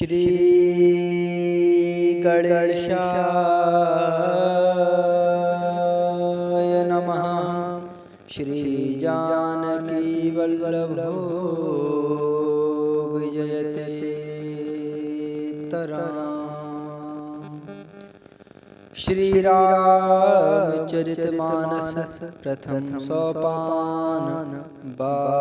श्री गणेशाय नमः। श्री जानकी वल्लभो विजयते तराम। श्री रामचरितमानस प्रथम सोपान बालकांड।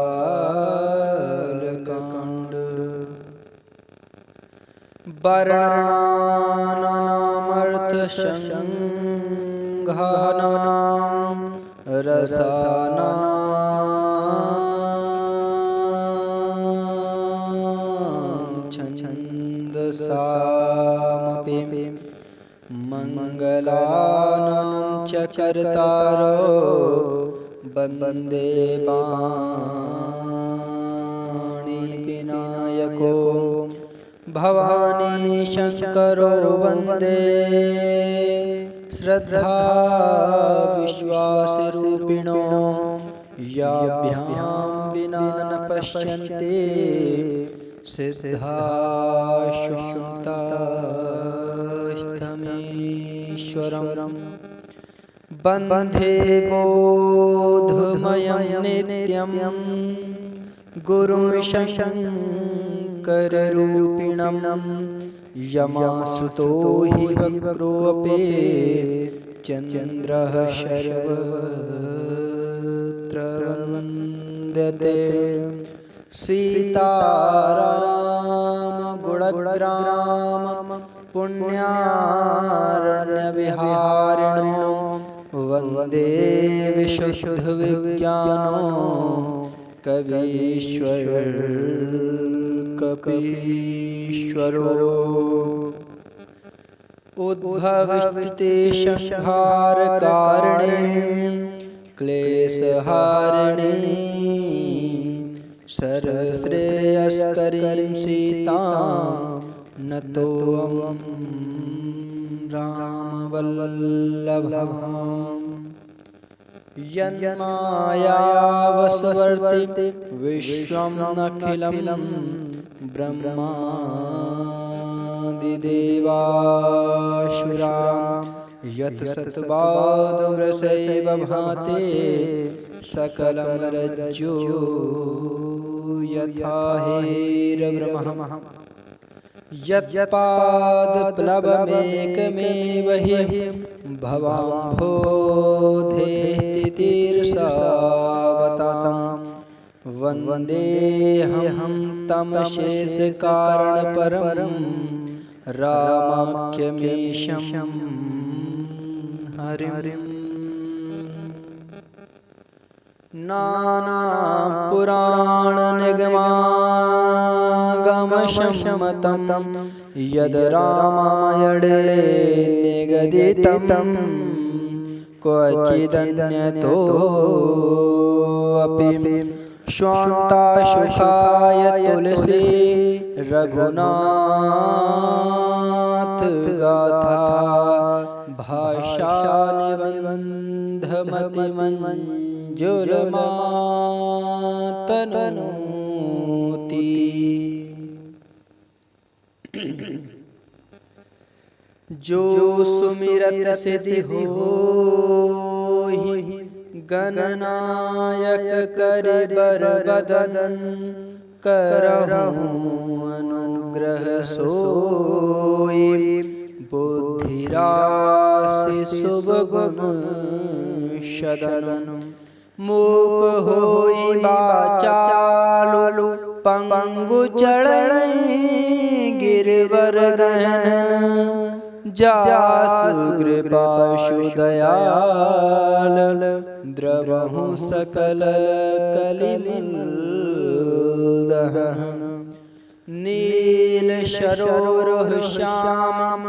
वर्णानामर्थसंघानां रसानां छन्दसामपि मंगलानां च कर्तारो वन्दे वाणी विनायको भवानी शंकरो वन्दे श्रद्धा विश्वासरूपिणो याभ्यां विना न पश्यन्ति सिद्धाश्वान्तस्तमीश्वरम्। वन्दे बोधमयं नित्यं गुरुं शङ्कररूपिणं यमाश्रितो हि वक्रोऽपि चन्द्रः सर्वत्र वन्द्यते। सीताराम गुणग्राम पुण्यारण्यविहारिणो वन्दे विशुद्धविज्ञानो कवीश्वर कपीश्वरो। उद्भवस्थिति संहार कारिणे क्लेशहारिणे सर्वश्रेयस्करीं सीतां नतोऽहं रामवल्लभम्। यन्मायावसवर्ति विश्वम् अखिलं ब्रह्मादिदेवासुरां यत् सत्पादमृषैव भाति सकलं रज्जो यथा हेरब्रह्म। यत्पादप्लवमेकमेव हि भवाम्भोधेस्तितीर्षावतां वन्देऽहं तं शेषकारणपरं रामाख्यमीशं हरिम्। नानापुराणनिगमागमसम्मतं यद् रामायणे निगदितं क्वचिदन्यतोऽपि स्वान्ताशुकाय तुलसी रघुनाथ गाथा भाषानिबन्धमतिमञ्जुलमातनोति। जो सुमिरत सिद्धि होहि गणनायक करे बर बदन करहूँ अनुग्रह सोई बुद्धिराशि शुभ गुण सदन। मूक होई बाचालु पंगु चढ़ई गिरवर गहन जासु कृपाशु दयाल द्रवहु सकल कलिमदहन। नील सरोरुह श्याम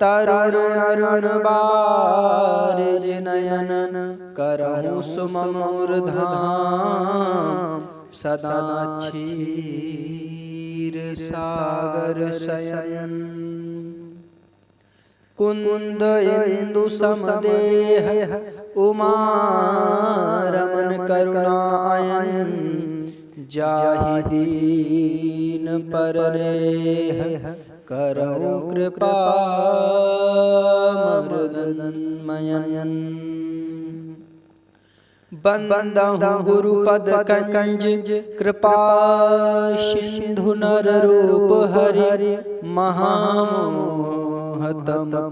तरुण अरुण बारिज नयन करहु सुमूर्धाम सदा क्षीर सागर शयन। कुंद इंदु समदेह उमा रमन करुणायन जाहि दीन परनेह करौ कृपा मर्दनमयन। बंदहु गुरुपद कंज कृपा सिंधु नर रूप हरि महामोहतम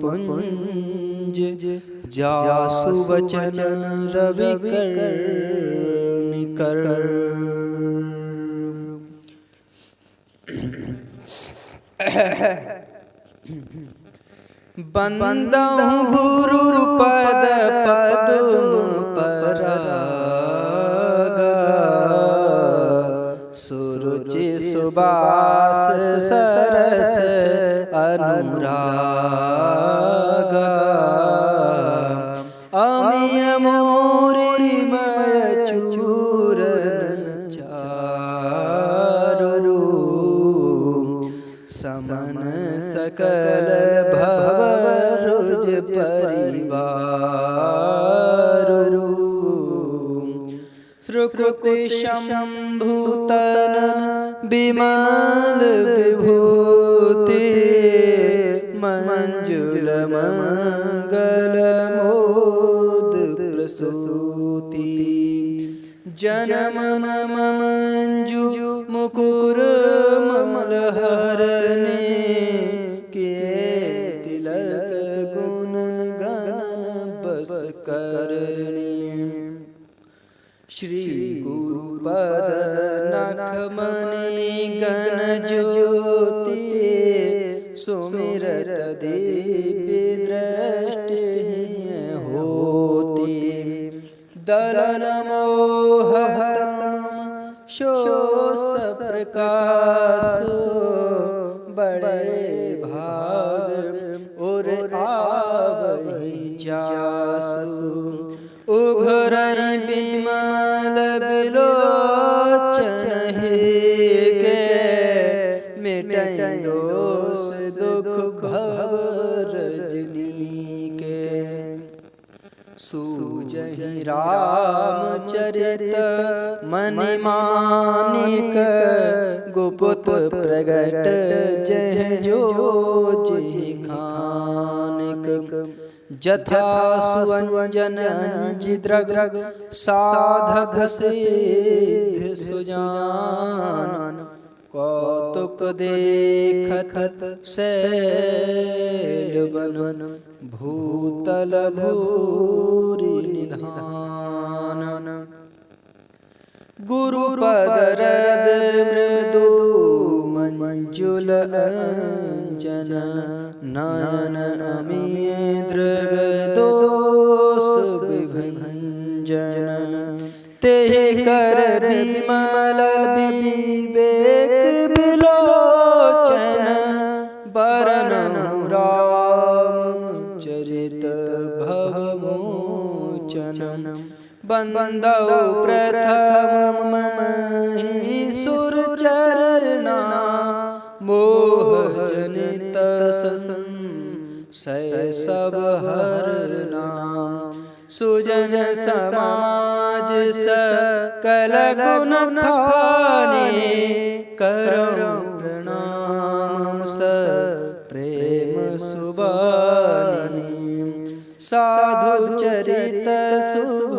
पुंज जासु वचन रवि कर्णिकर। बंदहु गुरुपद पद्म परागा सुरुचि सुबास सरस अनुरागा। अमिय मोरी मय चूरन चारु समन सकल भवरुज परिवारु। श्रुकुति शंभुतन विमल विभूति मंजुल मंगल मोद प्रसूति। जनमन मंजु मुकुर मलहरने के तिलक गुण गण बस करने। श्री गुरुपद नखमणि गण ज्योति सुमिरत दिव्य दृष्टि होती। दलन मोहतम शोष प्रकाश बड़े भाग और आवहि जासु। उघरई बिमल बिलोचन के मिटई दोष दुख भव रजनी के। सूजहि रामचरित मणिमानिक गुप्त प्रगट जह जो जिहि खानिक। जथा सुअंजन अंजिद्रग साधक सिद्ध सुजान। कौतुक देखत शैल बन भूतल भूरि निधान। गुरुपद रद मृदु मंजुल अंजन नयन अमिय दृग दोष विभंजन। तेहि कर बिमल विवेक बिलोचन बरनहु रामचरित भवमोचन। बंदौ प्रथम महीसुर चरना मोह जनित संशय सब हरना। सुजन समाज सकल गुण खाने करौ प्रणाम प्रेम सुबानी। साधु चरित शुभ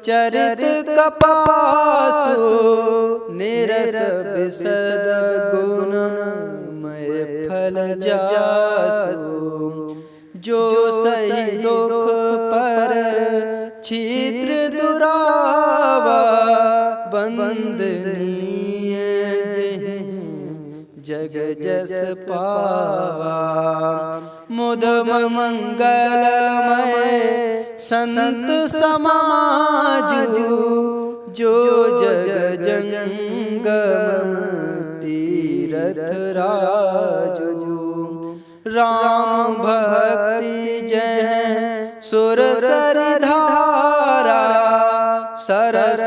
चरित कपासु निरस विशद गुणमय फल जासु। जो सही दुख पर छिद्र दुरावा बंदनीय जग जस पावा। मुद मंगलमय संत समाजु जो जग जंगम तीरथ राजु। राम भक्ति जय सुर सरिधारा सरस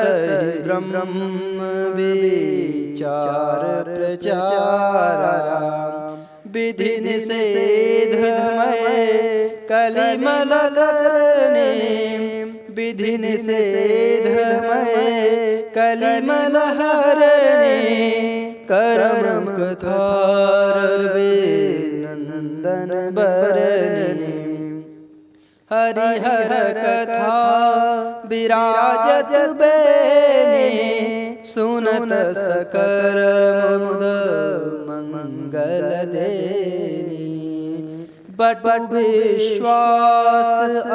ब्रह्म विचार प्रचारा। विधि निषेधमय कलिमल करने विधि निषेधमय कलिमल हरने करम कथारवे नंदन बरने हरिहर कथा विराजत बेने सुनत सकल मुद मंगल देने बट विश्वास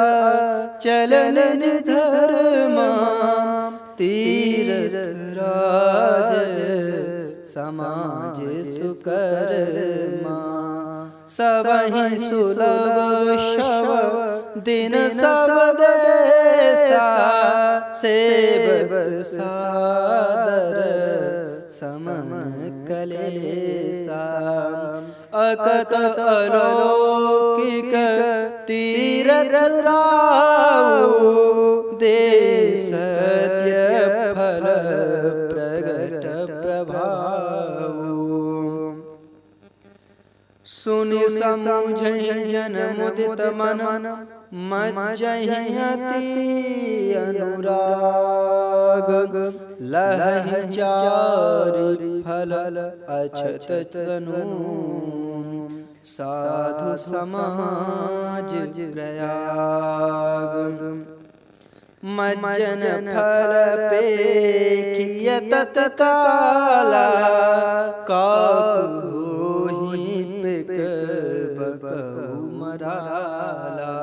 अचल निज धर्मा तीर्थ राज समाज सुकर्मा सबहि सुलभ शव दिन सब देसा सेवत सादर समन कलेसा अकत अलौकिक तीरथ राऊ दे सत्य फल प्रगट प्रभाऊ सुनि समुझहि जन मुदित मन मज्जहि अति अनुराग लहहि चारि फल अछत तनु साधु समाज प्रयाग मज्जन फल पेखिय तत्काला काकु होहि पिक बकहु मराला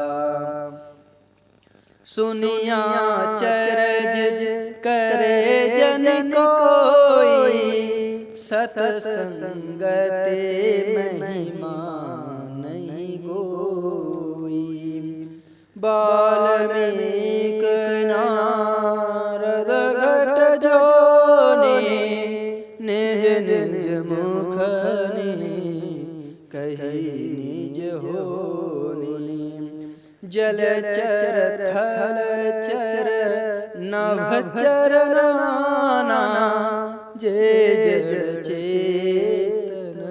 सुनिया चरज करे जन कोई सतसंगते महिमा नहीं गोई बाल्मीक नारद घट जोने निज निज मुखने कही निज होने जलचर थलचर नभचर नाना जे जड़ चेतन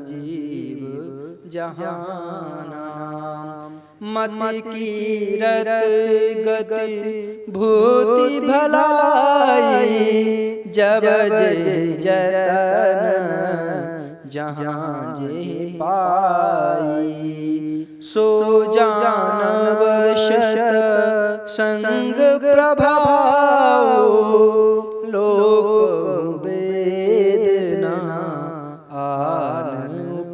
जीव जहाना मति कीरत गति भूति भलाई जब जे जतन जहाँ जे पाई सो जानव शत संग प्रभाव लोक वेदना आन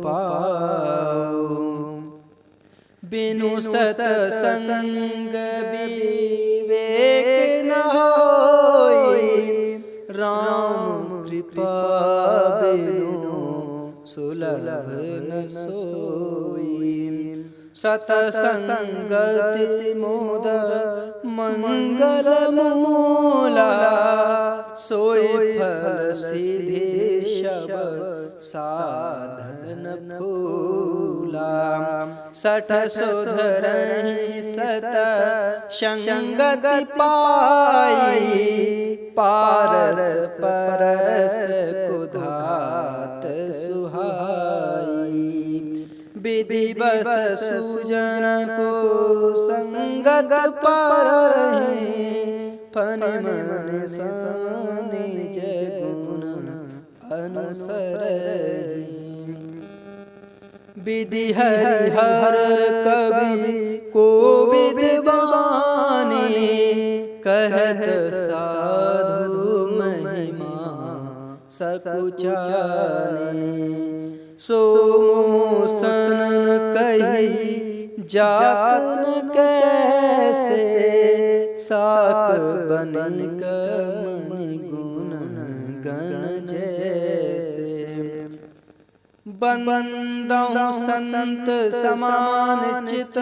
पाओ बिनु सतसंग विवेक न होई राम कृपा बिनु सुलभ न सोई सतसंगति मोद मंगल मूला सोई फल सिद्धि शब साधन फूला सठ सुधरहि सत संगति पाई पारस परस कुधात सुहाई विधि बस सुजन को संगत पारहि फनि मन निज गुण अनुसरहि विधि हरिहर कवि को विद्वानी कहत साधु महिमा सकुचानी सो मोसन कही जात न कैसे साक बनिक मनि गुण गण जैसे बंदौ संत समान चित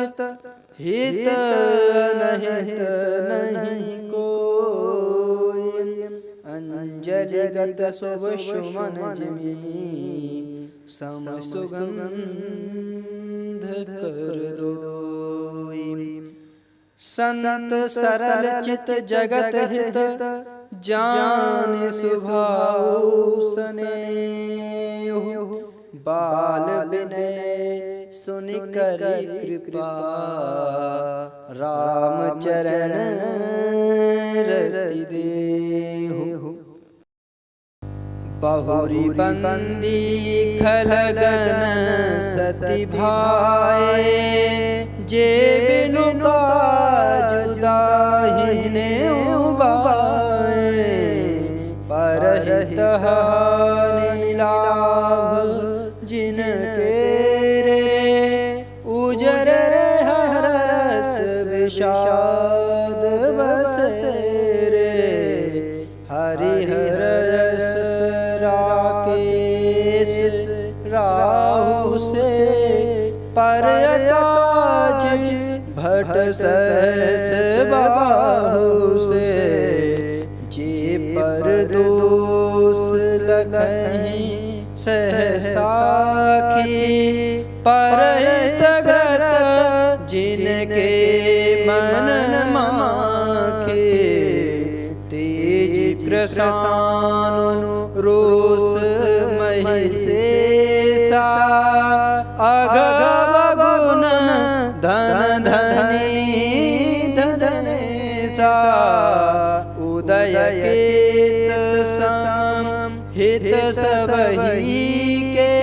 हित अनहित नहीं कोई अंजलिगत शुभ सुमन जिमी सम सुगंध कर दोई संत सरल चित जगत हित जान सुभाऊ सनेहु बाल विनय सुनि करि कृपा, राम चरण रति देहु। बहुरी बंदी खलगन सति भाए, जे बिनु काजु दाहिने उबाए। परहित हानि लाभ जिनके रे, उजर हरस विषाद बसेरे। हरिहर रस राकेश राहु से, पर काज भट सहस बाहु से। जे पर दोष लखहि सहसाखी, परहित ग्रत जिनके मन माखे। तेज कृसानु रोष महिषेषा, अघव गुण धन धनी धनेशा। उदय केत सम हित सबहि के,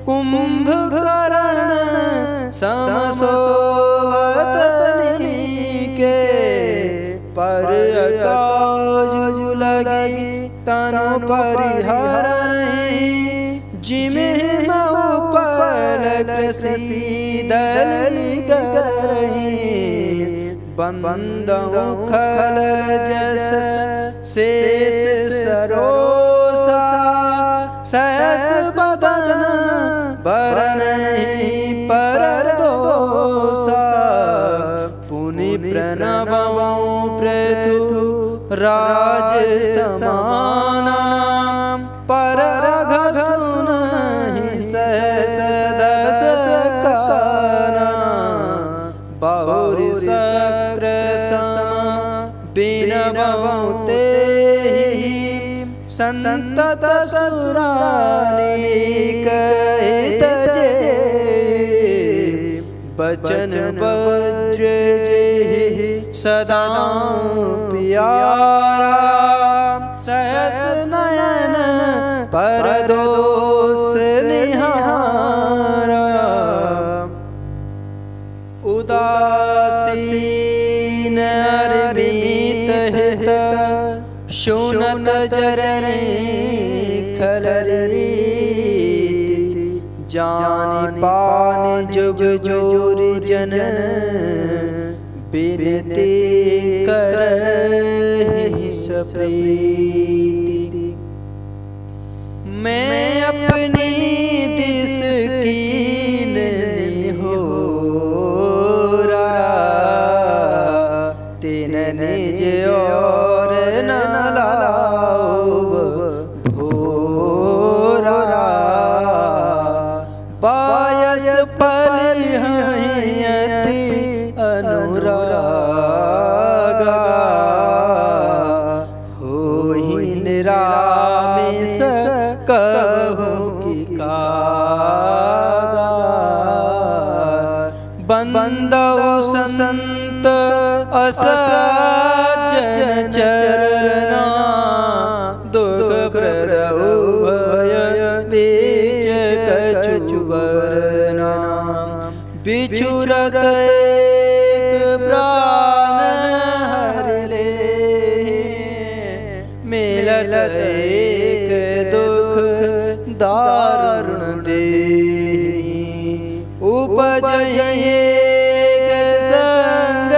कुंभकर्ण सम सोवतनि के। पर काजु लगी तनु परिहरहि, जिमिहि मऊ पर कृषि दलि गरहि। बंदउ खल जस शेष सरोसा, सहस बदन बरनहि परदोषा। पुनि प्रणवउ पृथु राज समाना, पर अघ सुनहि सहस दस काना। बहुरि शक्र सम बिनवउ तेहि, संतत सुरानीक हित जेहि। बचन वज्र जेहि सदा प्यारा, सहस नयन परदोष निहारा। उदासीन अरबीत हित, सुनत जरहि खल रीति। जानि पानि जुग जोरि जन, बिनती करहि सप्रीति। मैं अपनी दिस कीन निहोरा, तिन निज और न लाऊब भोरा। पायस पलिहहि अति अनुरागा, होहि निरामिष कबहु की कागा। बंदउ संत असज्जन चरना, दुख प्रदउ भय बीच कछु बरना। बिछुरत एक प्राण हरि लेहि, मिलत एक दुख दारुण देहि। उपजहि एक संग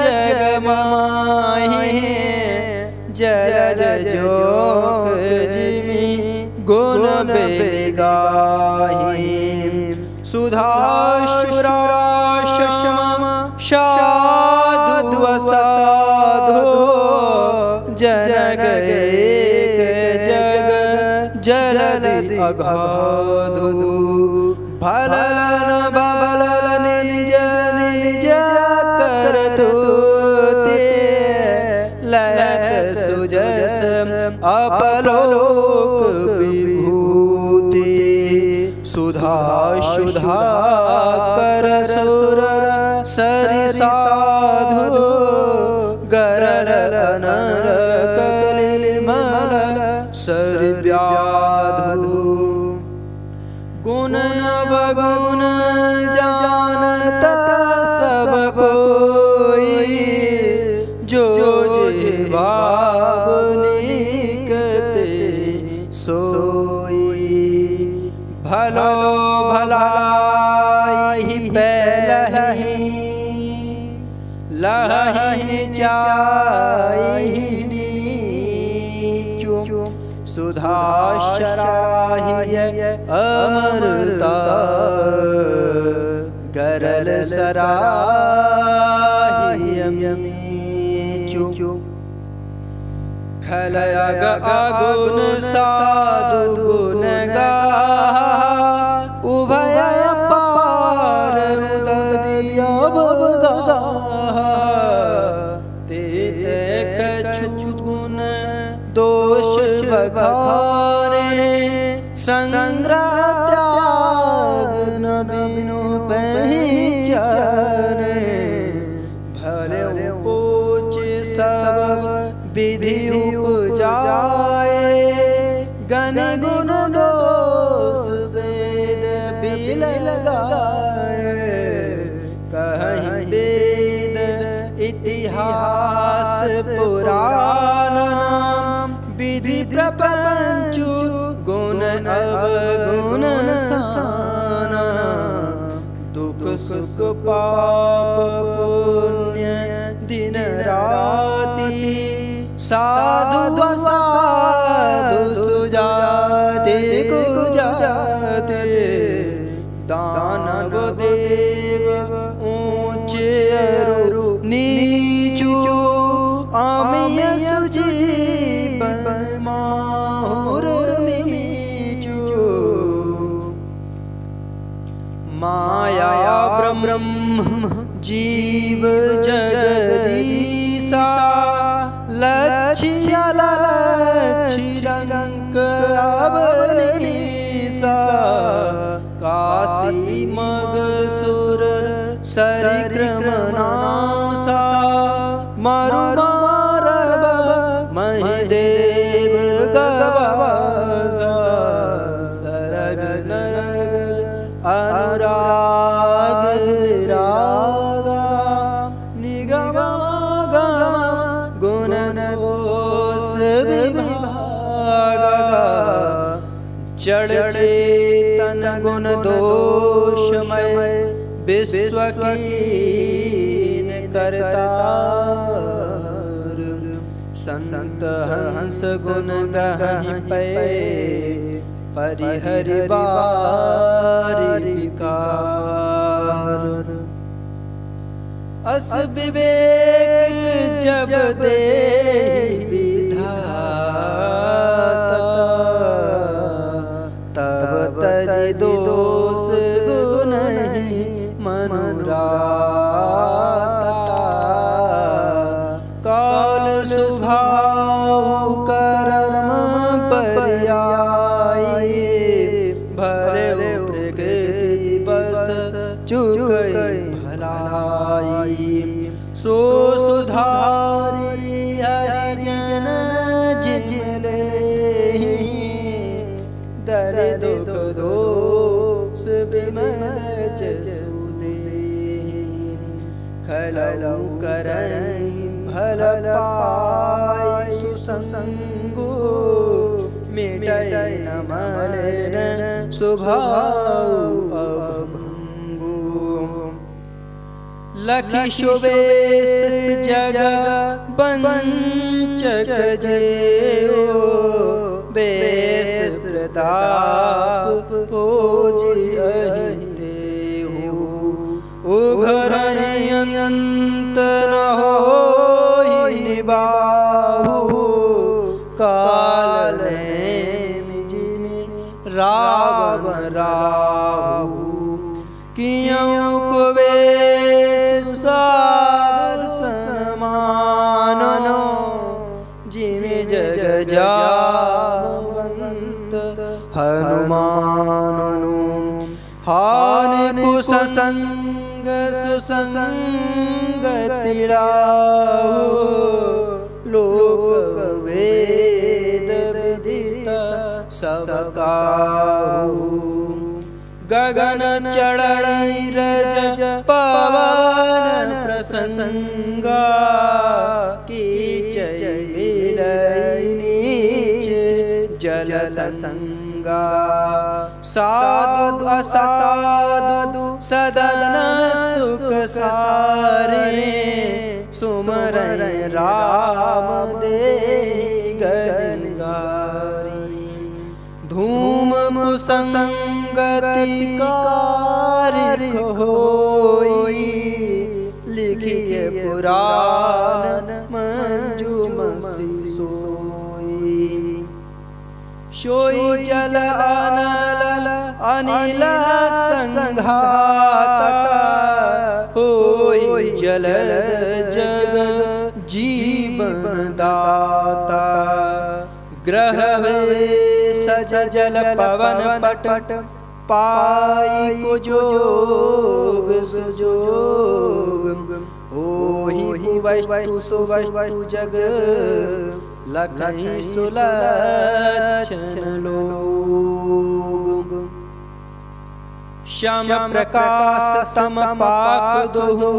जग माहि, जलज जोक जिमि गुण बेगाहि। सुधाशुरा शम साधु असाधु, जनक एक जग जलधि अगाधु। भलन भल निज निज करतुते, लयत सुजस अपलोक विभूति। सुधा सुधा कर सुर सरि साधु गरल अनर कलिमल सरि व्याधु गुण अवगुण जानता सब कोई जो जे भाव निकते सोई भलो भलाई पहलही लही चाही नीचू सुधा शराही अमृता गरल सराही खलयग अगुण साधु गुण गा उभय पार उददिया बगा तेते कछु गुण दोष बखारे संग्रह त्याग न बिनु पहचाने भले पोच सब विधि उपजाए गण गुण दोष वेद बिल लगाए कहीं वेद इतिहास पुराण विधि प्रपंच गुण अवगुण साना दुख सुख पाप पुण्य दिन राति साधु असाधु सुजाते कुजाते दानव देव ऊंचे अरु नीचू अमिय सुजीवन माहुर मीचू माया ब्रह्म जीव जगदीशा लक्ष्य लक्ष्यरंक अवनीसा काशी मगसुर सरिक्रमनासा मरुमारव महिदेव गवासा सरग नरग अनुराग विरागा निगमागम गुण दोष विभागा जड़ चेतन गुण दोषमय विश्व कीन करतार संत हंस गुण गहि पै परिहरि बारि विकार अस विवेक जब दे विधाता तब तजि दोष गुण मनुराता काल सुभाव करम पर्यायी भरे प्रकृति बस चुकई भलाई सो सुधारी हरिजन जिमले दर दुख दोष विमल जसुदे खलौ करई भल पाई सुसंगो मिटै न मलिन स्वभाव अभंगो लखि शुभेश जग पंचक जेओ बेस प्रताप पूजी अहिदेहु उघरहि अंत न होई निबाहु काल जिमि रावण राहु कियौ कुबेर साधु सन्मानो जिमि जग जामवंत हनुमानो हानि कुसंग सुसंगति राहु लोक वेद विदित सब काहू गगन चढ़ई रज पवन प्रसंगा कीचई विलय नीच जल संगा साधु असाधु सदन सुख सारे सुमरन राम दे गनगारी धूम कुसंगति कारिक होई लिखिए पुराण मंजुमसी सोई सोई जल अनल अनिल संघाता होई जल जग जीवन दाता ग्रह सज जल पवन पट पाई को जोग सुजोग ओहि वस्तु सुवस्तु जग लखई सुलक्षण लोग श्याम प्रकाश तम पाख दोहु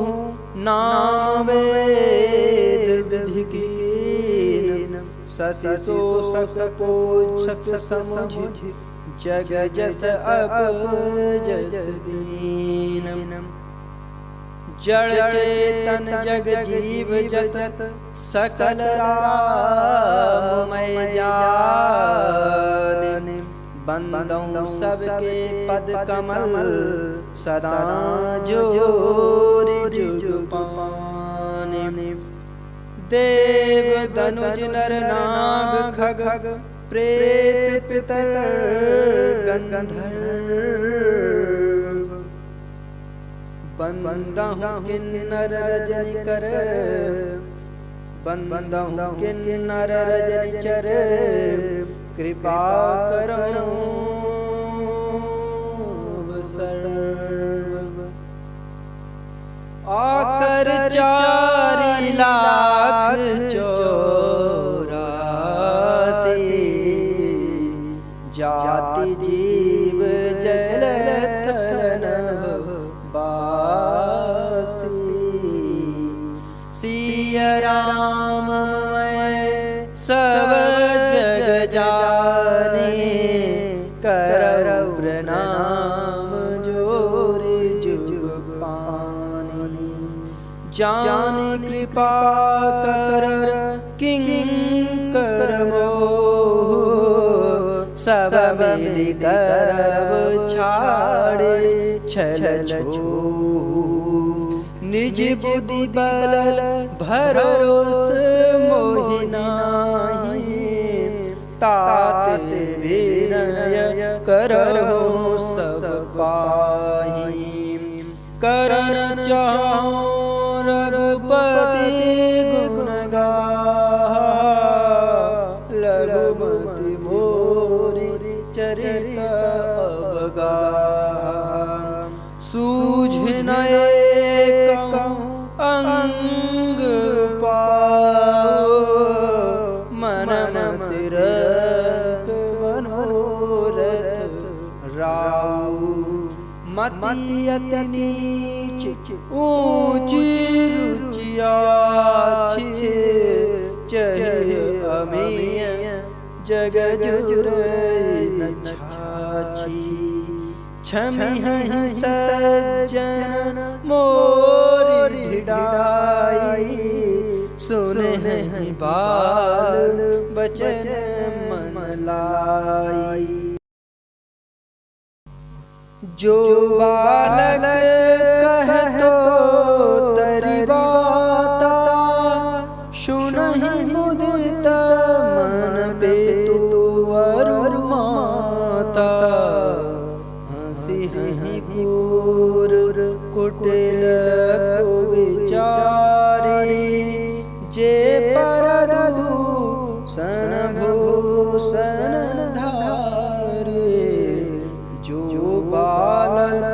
नाम वेद विधि कीन सति शोषक पोषक समझ जग जस अप जस दीन जड़ चेतन जग जीव जत सकल राममय जान बंदों सबके पद कमल सदा जोरि जुग पाने देव धनुज नर नाग खग प्रेत पितर गंधर्व बंदहु किन्नर रजनी कर बंदहु किन्नर रजनी चर कृपा करो सर्व आकर 4 लाख 84 जाति जीव जल थल बासी सिया राम मैं सब जग जाने करौ प्रणाम जोरि जुग पानी जान कृपा कर किंकर मोह सब मिलि करब छाड़े छल छो निज बुद्धि बल भरोस मोहि नाहि तात विनय करहु सब पाहि करन चाहूं रघुपति गुण गाहा लघुमति मोरि चरित अवगाहा सूझ न एकं अंग पाओ मन मति रख मनोरथ राऊ मति अति नीच ऊंची रुचियाछि चहे अमीय जग जुर न छाछी छमिहि सज्जन मोरि ढिढाई सुनहि बाल बचन मन लाई जो बालक कहतो तरि बाता सुनहि मुदित मन बेतु अरु माता हंसी हंसी कूर कुटिल को विचारी जे परदु सन भूषण धारे जो बालक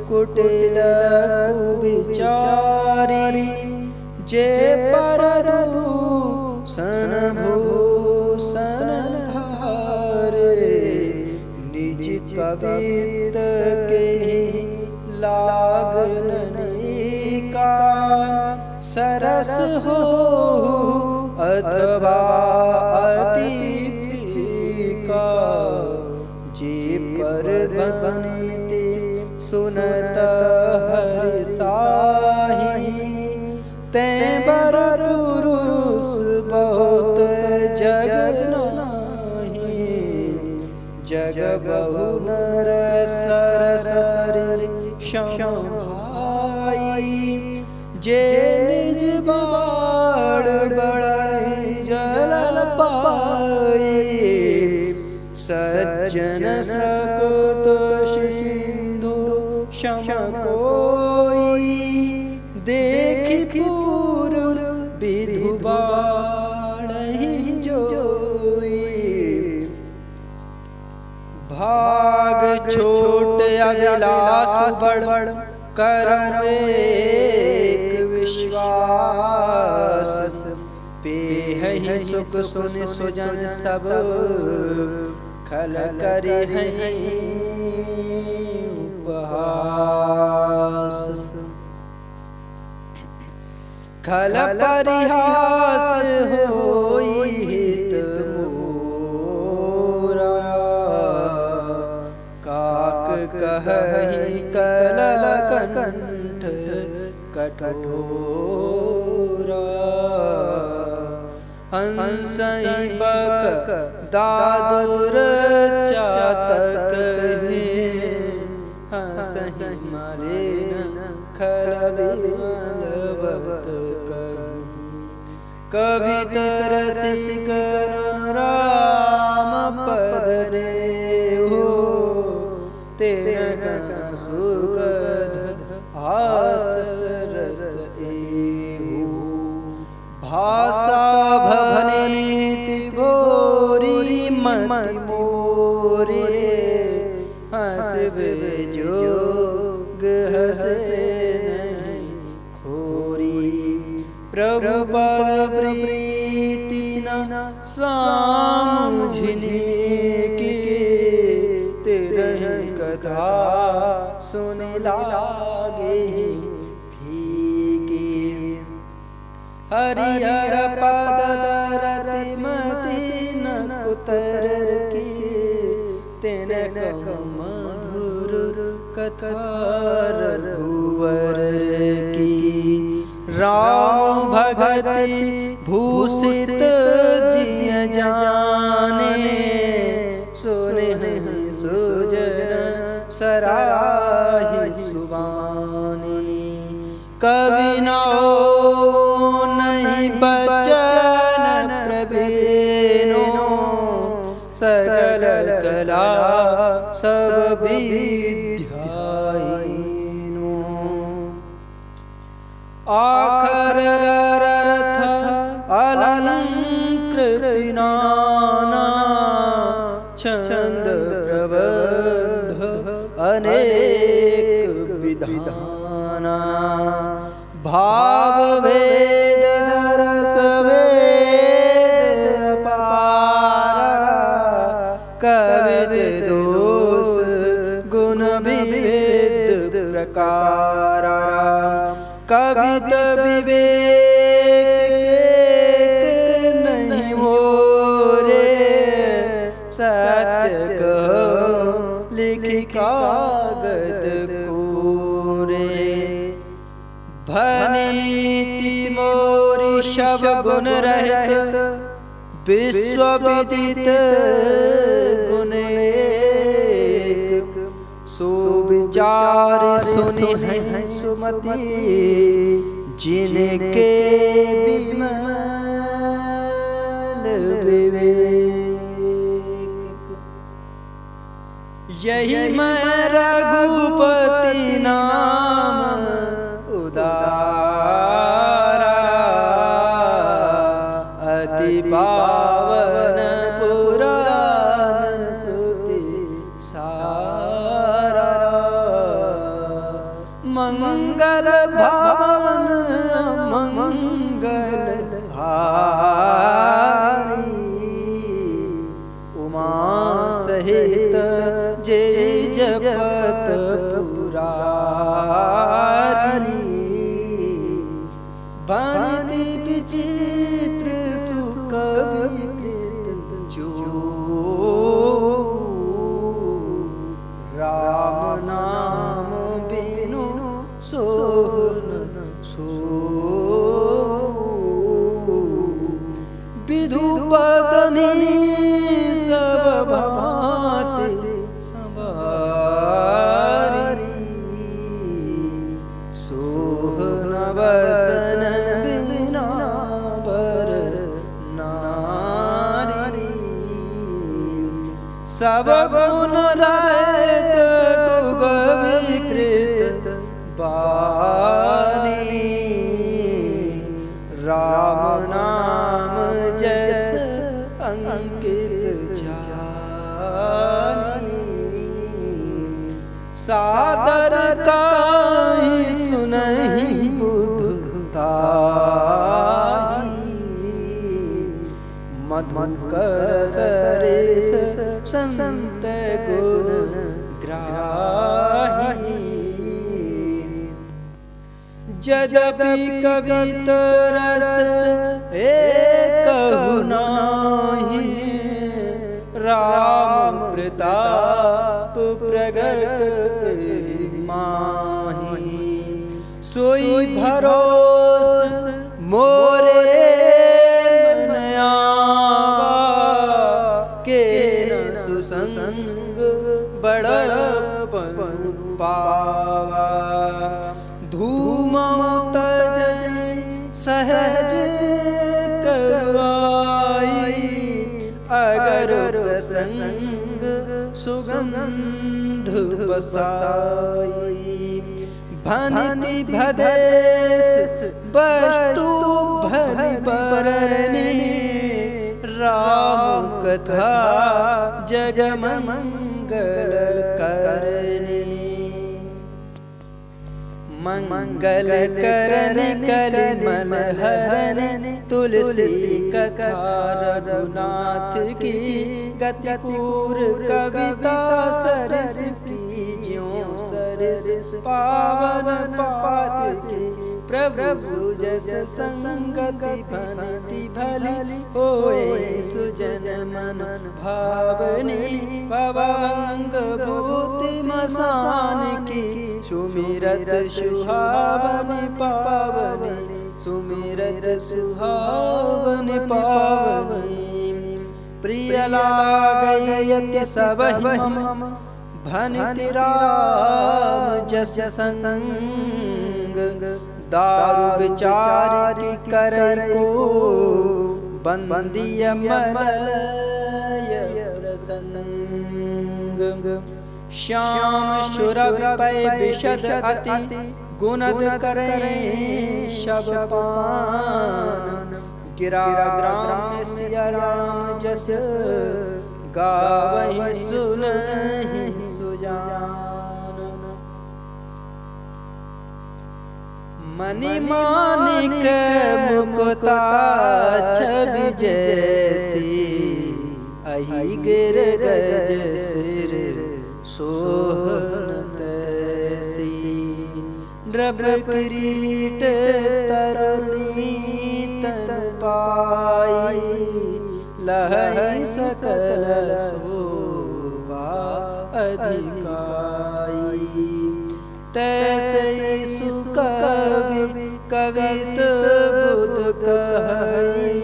कुटिल कुविचारी जे पर दूषण भूषण धारे निज कवित के लागननिका सरस हो अथवा अति फीका जे पर बनिते सुनत हरि साही तैं बर पुरुष बहुत जग नाही जग बहु नर सरसरि क्षम भाई जे निज बाण बढ़ई जल पाई सज्जन सकुत सिंधु क्षम कोई देखि पूर्व विधु बाढ़हि जोई भाग छोट अभिलाष बड़ करम एक विश्वास पेहि सुख सुनि सुजन सब खल करि हैं उपहास खल परिहास होई हित मोरा काक कहहि कल कंठ कठोरा हंसहि बक दादुर चातक हंसहि मलिन खल विमलवत कवित रसिक राम पद रे हो तेन सुगध आस रस एहो भाषा भवनीति भोरी मति मोरे हंसबे जोग हंसे नहीं खोरी प्रभु पद प्रीति न सामुझने के तेरे कथा सुन लागे फीके हरिहर पद रतिमति न कुतर की तेन कहु मधुर कथा रघुवर की राम भगति भूषित जिय जाने सुने सुजन सराहि सुबानी कवि नाओ नहीं बचन प्रवीणो सकल कला सब विद्याहीनो आखर अर्थ अलंकृति नाना छंद प्रबंध अनेक विधाना भाव वेद रस वेद अपारा कवित दोष गुण विवेद प्रकारा कवित विवेक नहीं मोरे सत्य कहो लिखि कागद कोरे भनीति मोरी शब गुण रहित विश्व विदित गुण एक सो विचार सुनि है सुमति जिनके विमल विवेक यही मैं रघुपति नाम उदारा अति पावन पुराण सुति सारा मंगल भवन मंगल हारी उमा सहित जे जपत पुरारी बनति विचित्र सुख विकृत जो राम नाम बिनु सोहन सो विधुपत्नी सब भांति संवारी सोहन वसन बिना बर नारी सब गुण रहित गुग विकृत बानी राम नाम जैस अंकित जानी सादर काहि सुनहि बुध ताहि मधुकर सरिस संत गुण ग्राही यद्यपि कवित रस एकहु नाहि राम प्रताप प्रगट माहि सोई भरोस मोरे मन आवा के न सुसंग बड़पन पावा धूम तजै सहज करवाई अगर प्रसंग सुगंध बसाई भनिति भदेश वस्तु भली बरनी राम कथा जगमंगल करनी मंगल करन कलिमल हरन तुलसी कथा रघुनाथ की गतिकूर कविता सरस की ज्यों सरस पावन पात की प्रभु सुजस संगति बनती भली होए सुजन मन भावनी भवंग भूति मसान की सुमिरत सुहावनी पावनी सुमिरत सुहावनी पावनी प्रिय लागयति सबहि मम भनिति राम जस संग दारु विचार की करई को बंदिय मलय प्रसंग श्याम सुरभि पै विशद अति गुणद करें शब पान गिरा ग्राम सिया राम जस गावहि सुनहि सुजान मणि मानिक मुकुता छवि जैसी अहि गिर गज सिर सोहन तैसी द्रव किरीट तरुणी तन पाई लहई सकल शोभा अधिकाई तैसे सुकवि कवित बुध कहई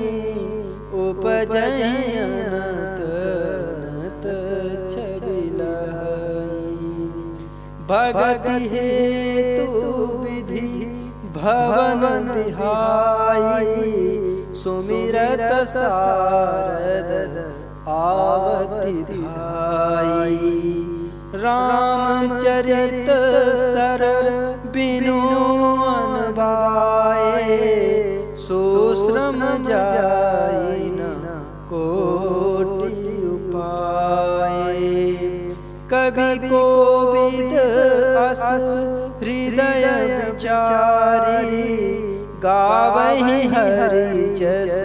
उपजहि अनत अनत छवि लहई भगति हेतु विधि भवन बिहाई सुमिरत सारद आवति धाई रामचरित सर बिनु अनबाए सो श्रम जाई न कोटि उपाय कवि कोविद अस हृदय विचारी, गावहि हरि जस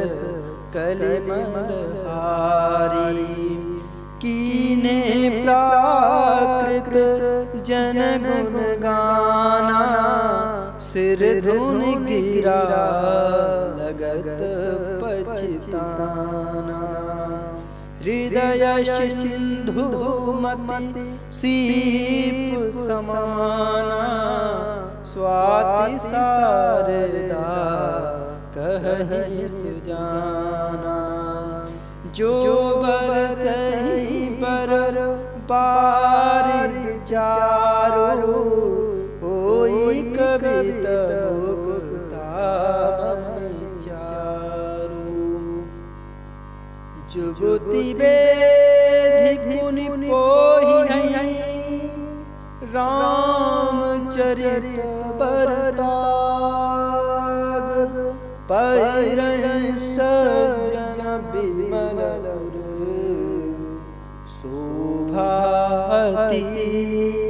कलिमल हारी। कीने प्राकृत जन गुण गाना, सिर धुन गिरा लगत पछताना। हृदय सिंधु मति सीप समाना, स्वाति शारदा कहि सुजाना। जो बरसहि बर बार विचारो, होई कवि मुक्ता मन चारो। जुगति वेधि पुनि पोहि, रामचरित बरताग। पैरहि सज्जन बिमल शोभा अति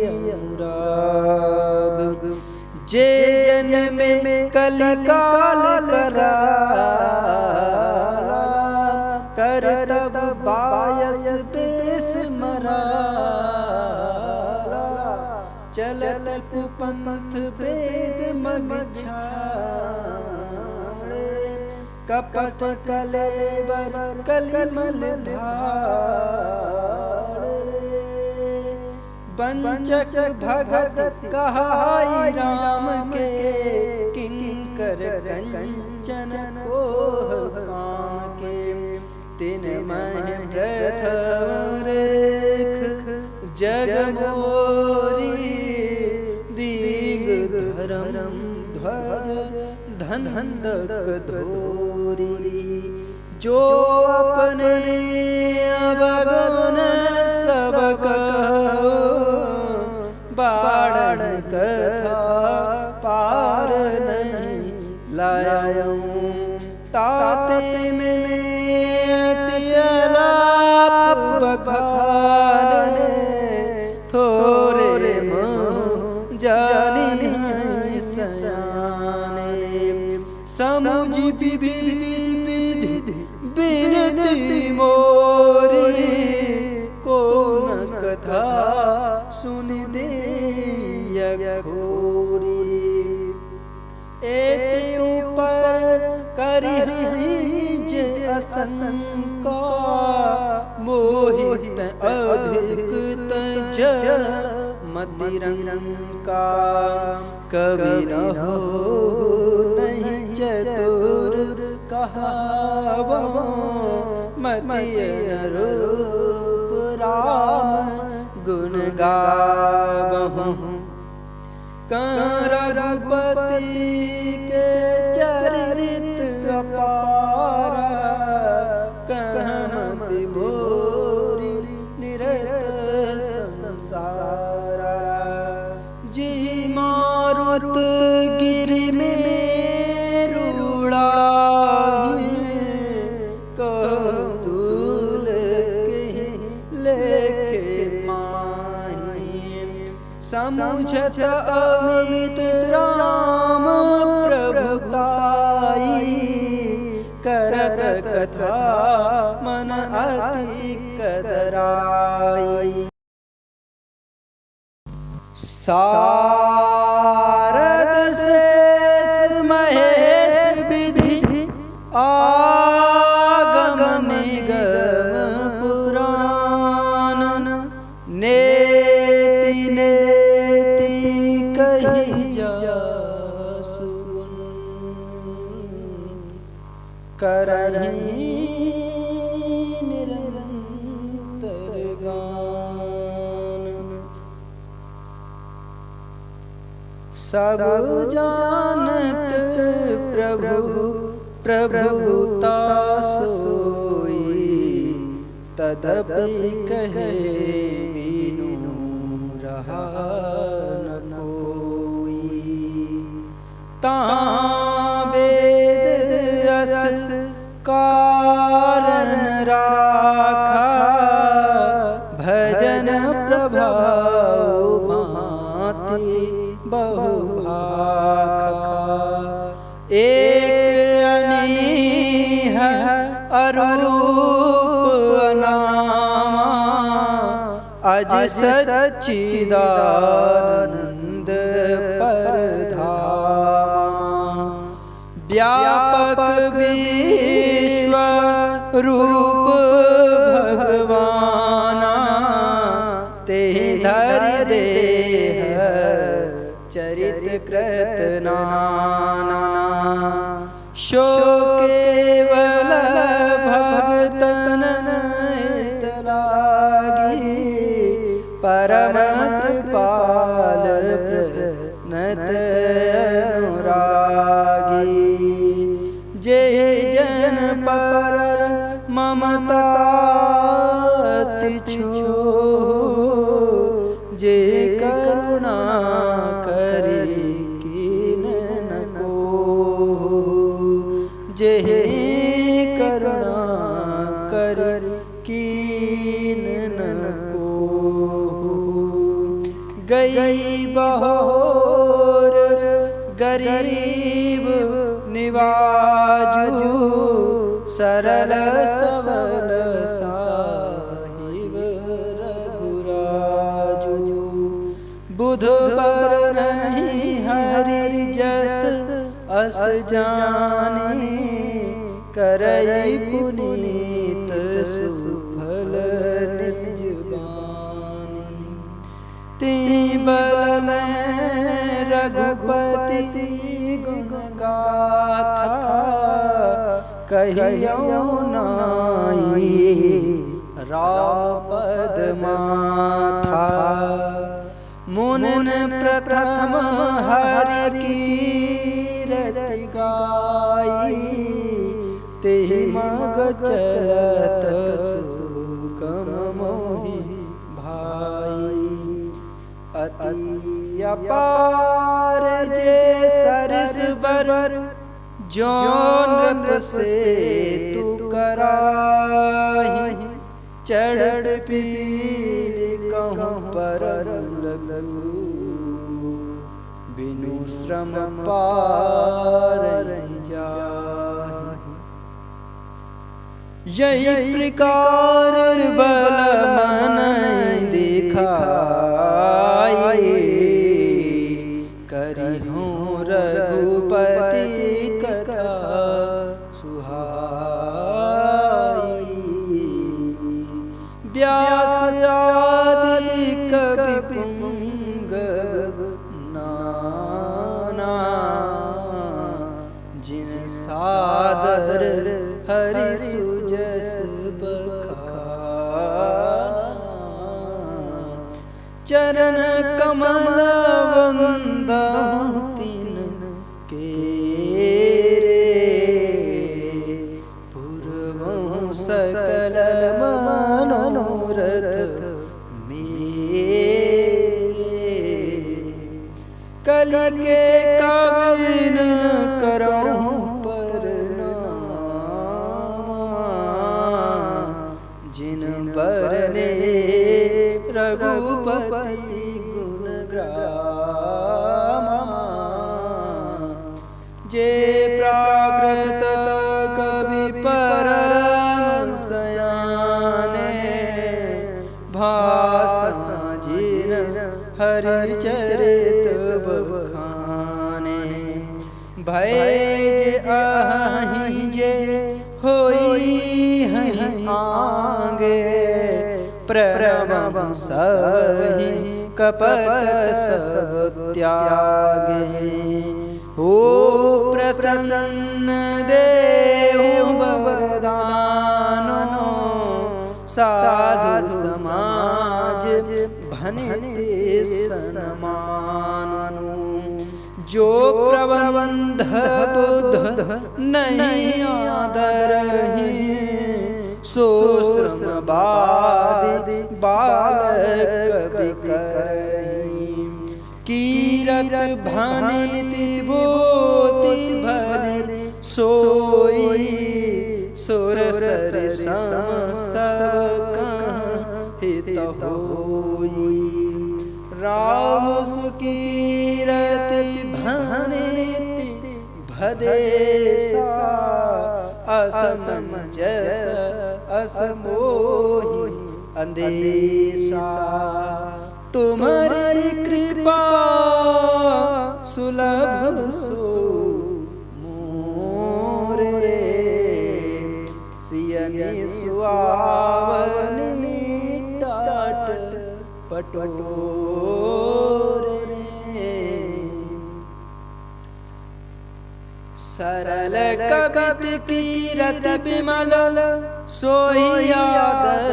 अनुराग। जे जन में कलिकाल करा, करतब बायस बेस मरा। चलत कुपंथ वेद मग छाड़े, कपट कलेवर कलिमल भाड़े। वंचक भगत कहाई राम के, किंकर कंचन कोह काम के। तिन मह प्रथम रेख जग मोरी, दीग धर्म ध्वज धनंदक धोरी। जो अपने अवगुण सब कहो, बाढ़ कथा पार नहीं लायूं। ताते में अलाप बखाने, थोरे मुँह जानी हैं सयाने। समुझ विधि बिनती मोरी, को न कथा सुन दे खोरी। एते ऊपर करिहि जे असंका, मोहित अधिक जड़ मतिरंका। कवि न हो नहीं चतुर कहावो, मति अनुरूप राम गुण गावहु। रघुपति के चरित अपारा, कहमति मोरी निरत संसारा। जी मारुत गिरि में रूढ़ाहि, कौतूल के लेखे माही। समुझत अमित राम प्रभुताई, करत कथा मन अति कदराई। सारद शेष महेश विधि, आगम निगम पुराण। नेति नेति कहि जासु गुण, करहि निरंतर गान। सब जानत प्रभु प्रभुता सोई, तदपि कहे बिनु रहा न कोई। तां वेद अस कारण राखा, भजन प्रभाव भांति बहुभाखा। एक अनीह अरूप अनामा, अज सच्चिदानंद परधामा। व्यापक विश्व रूप भगवाना, तेहि धरि देह चरित कृत नाना। शो केवल भगतन हित लागी, परम कृपाल प्रणत अनुरागी। जे जन पर ममता अति छोह, जे करुणा करे कीन न कोह। जे करुणा करे कीन न कोह। गई बहोर गरीब निवाजू, सरल सबल साहिब रघुराजू। बुध बर नहीं हरि जस अस जानी, करई पुनीत सुफल निज बानी। ती बल में रघुपति गुण गाथा, कहियो नाई राम पद माथा। मुनिन प्रथम हरि कीरति गाई, तेहि मग चलत सुगम मोहि भाई। अति अपार जे सरस बर, जो नृप से तू कराही। चढ़ पीली कहूँ परम लगू, बिनु श्रम पार जाहि। यही प्रकार बल मन दिखाई, करिहूँ रघुपति कथा सुहाई। व्यास आदि कवि पुंगव नाना, जिन सादर हरि सुजस बखाना। चरण कमल वंदहु तिन के रे, पूर्वहु सकल मनोरथ मेरे। कलि के कविन करऊँ परनामा, जिन बरने रघुपति गुण ग्रामा। जे प्राकृत कवि परम सयाने, भाषा जिन हरि चरित बखाने। भय जे अहि जे होई हैं आगे, प्रणव सबहि कपट सब त्यागे। हो प्रसन्न देहु वरदानो, साधु समाज भनिते सन्मानो। जो प्रबंध बुध नहीं आदरहि, सो श्रम बादि बालक बिकरहि। कीरत भनिति बोति भरि सोई, सुर सर सम सब कह हित होई। राम सुकीरति भनिति भदेसा असमंजस असमोहि अंदेशा। तुम्हारी कृपा सुलभ सो मोरे सियनि सुआवनी टाट पटोरे। सरल कवित कीरत बिमल सोई आदर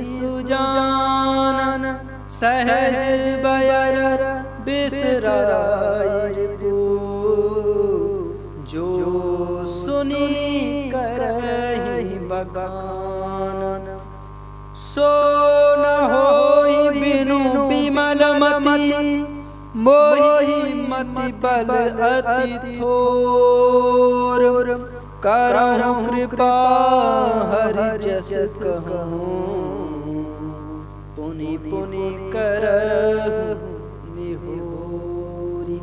सुजान। सहज बयर बिसराई जो सुनी करहि बखान। सो न होई बिनु बिमल मति मोहि मति बल अति थोर। करहु कृपा हरि जस कहूँ पुनि पुनि करहु निहोरी।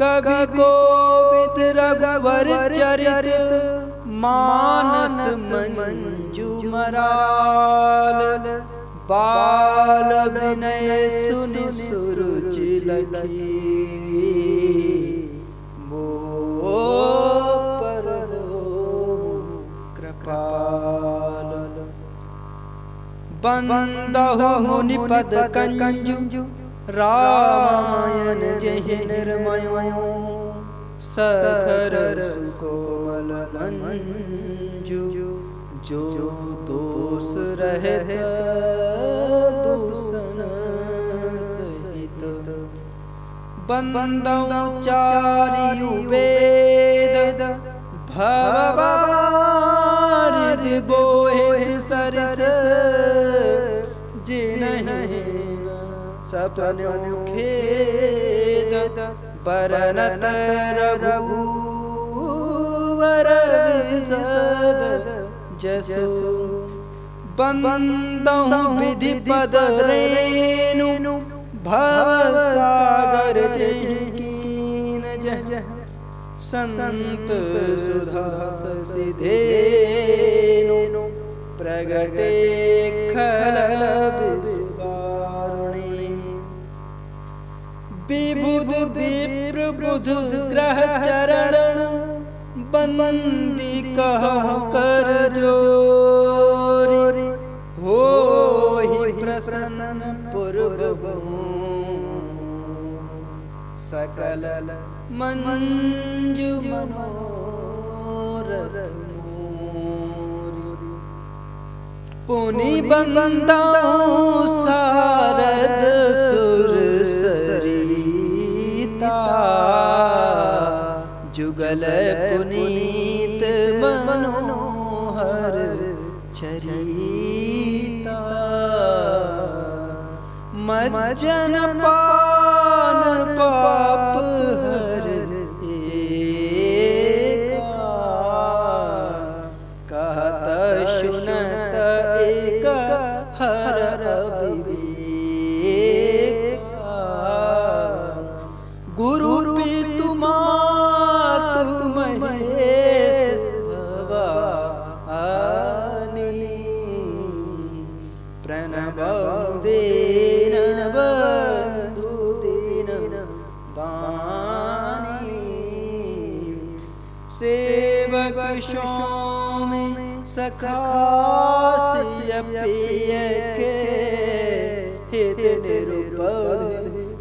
कवि कोविद रघुवर चरित मानस मंजुमराल। बाल विनय सुनि सुरुचि लखी मोह पर कृपाल। बंदहु मुनि पद कंजु रामायण जहि निर्मयो। सखर सुकोमल मंजु जो दोष रहत दूषण सहित। बंदौ चारियु वेद भवबारिद बोहिस सरस। जिनहि सपनु खेद बरनत रघुवर विशद जसो। बंदहु विधि पद रेणु भव सागर जहि कीन जह। संत सुधा सिधेनु प्रगटे खल विस्वारुणी। विबुध विप्र बुध ग्रह चरण बंदी कहु कर जोरी। होहि प्रसन्न पुरबहु सकल मंजु मनोरथ मोरी। पुनि बंदौ सारद सुर सरिता। जुगल पुनीत मनोहर चरिता। मज्जन पान पाप हर एका। कहत सुनत एक हर विवेका। गुरु पितु मातु महेश भवानी। प्रणवं दीन बंधु दीन दानी। सेवक स्वामी सखासिय पिय के। हित निरुपध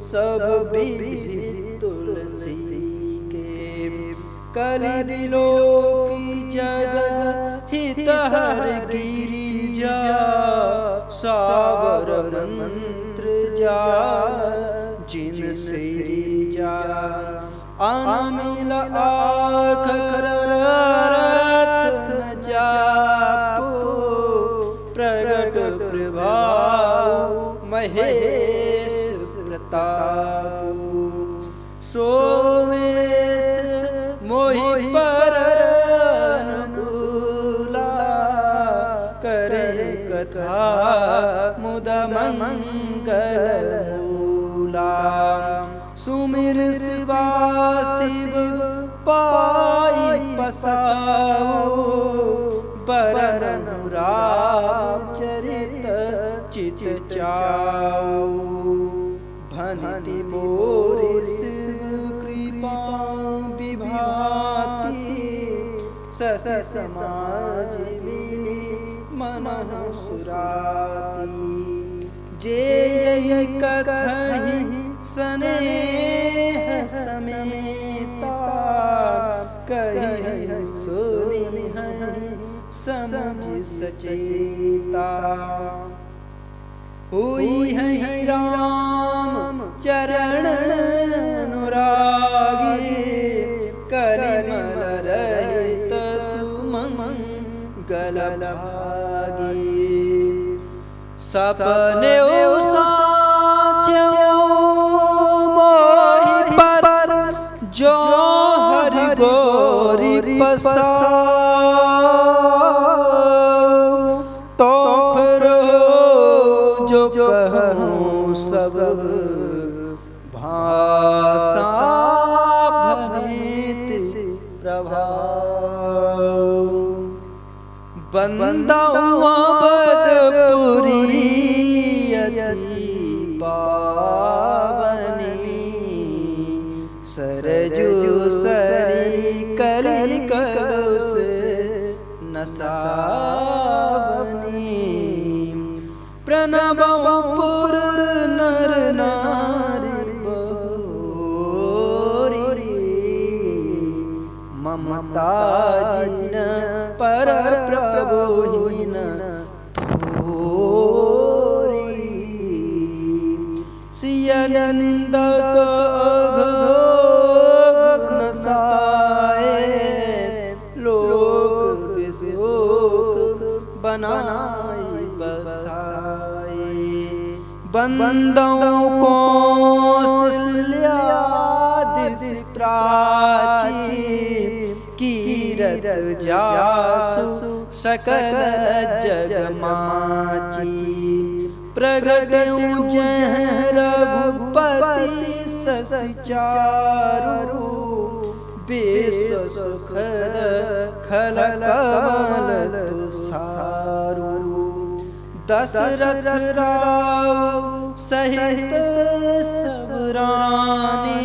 सब विधि तुलसी के। कलि बिलोकी जग हित हर गिरिजा। सावर मंत्र जाल जिन सिरिजा। अनमिल आखर रत्न जापो। प्रगट प्रभाव महेश प्रताप। सोमेश मोहि पर अनुकूला। करे कथा मुद मंगल सुमिर शिवा शिव पाई पसाओ, बरन रामचरित चित चाओ। भनिति मोरे शिव कृपा विभाति, शशि समाज मिली मनहु सुराती। जे यही कथहि स्नेह समेता, कहि सुनिहि समझ सचेता। हुई है राम चरण अनुरागी, कलिमल रहित सुमंगल भागी। सपने साच्यो मोहि पर, जो हरि गोरी पसाओ। तो फिर जो कहूँ सब भाषा भनित प्रभाव। बंदावा बदपुरी अति पावनी, सरजू सरी कली कलुष नसावनी। प्रणवपुर नर नारी बहुरी, ममता जिन पर प्रभुहीन थोरी। सियनंदक अघोघ नसाए, लोक विशोक बनाई बसाए। बंदों को कौशल्यादि प्राची, कीरत जासु सकल जगमाची। प्रगट जह रघुपति शशि चारु, विश्व सुखद खल कमल तुषारु। दशरथ राव सहित सब रानी,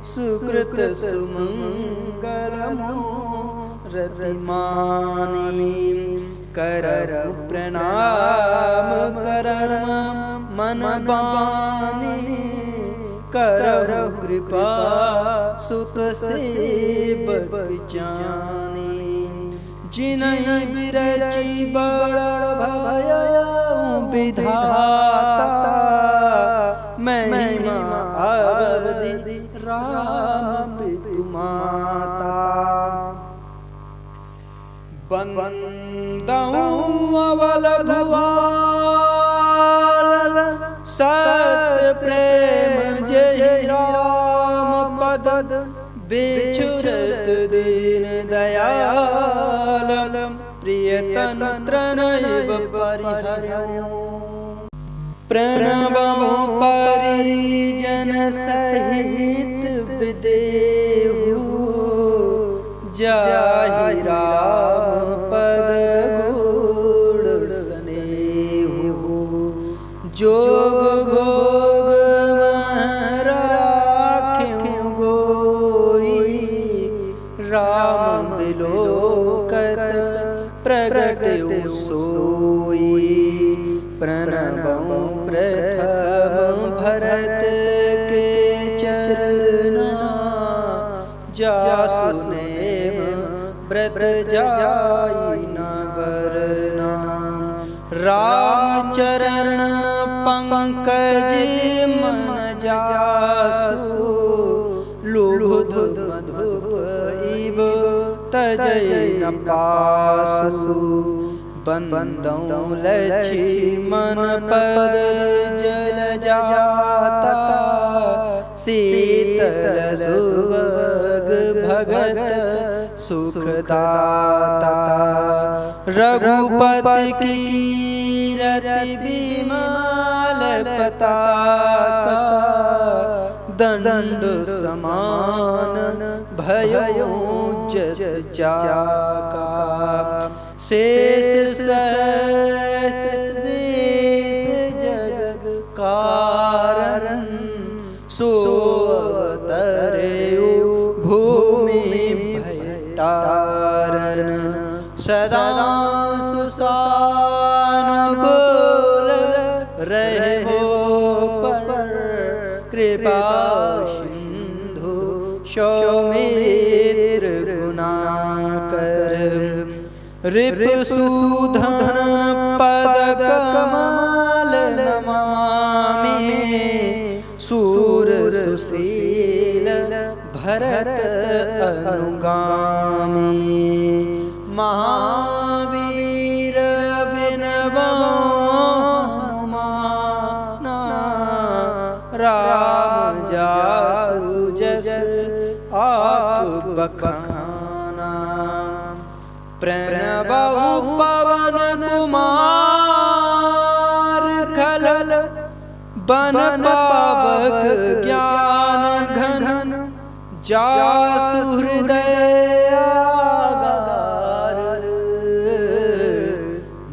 सुकृत सुमंगल मूरति मानी। करहु प्रणाम करम मन बानी, करहु कृपा सुत सेवक जानी। जिनहि बिरचि बड़ भयउ विधाता, महिमा अवधि राम पितु माता। बंदहु अवल भुआल, सत्य प्रेम जय राम पद। बिछुरत दीन दयाल, प्रियतन तनैव परिहरऊ। प्रणवं परिजन सहित विदेहु, जाहि राम पद गुण स्नेहु। जोग भोग राख्यु गोई, राम बिलोकत प्रगट्यु सोई। प्रणवं प्रथम भरत के चरना, जासु नेम व्रत जाई न वरना। राम चरण पंकज मन जासु, लुब्ध मधुप इव तजय न पासु। बंदों लक्ष्मण पद जल जाता, शीतल सुभग भगत सुखदाता। रघुपति कीरति विमल पताका, दंड समान भयो जस जाका। शेष सहस्त्र शेष जग कारण सो अवतरयो भूमि भैटारन। सदा सुसानुकूल रहो पर कृपा सिंधु सौमित्र गुणाकर। रिपुसूदन पद कमल नमामि सूर सुशील भरत अनुगामी। महावीर बिनवा हनुमाना राम जासु जस आप बखाना। प्रणबहु पवन कुमार खल बन पावक ज्ञान घन। जासु हृदय आगार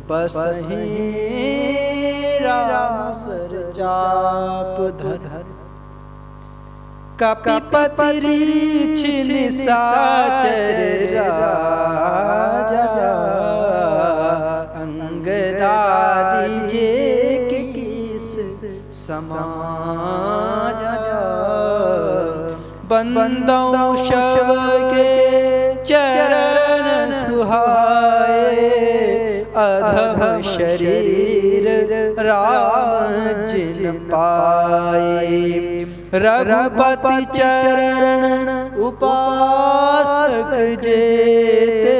बसहि राम सर चाप धर। कपिपति रीछ निशाचर राजा अंगदादि जे किस समाजा। बंदौ शव के चरण सुहाए अधम शरीर राम जिन पाए। रघुपति चरण उपासक जेते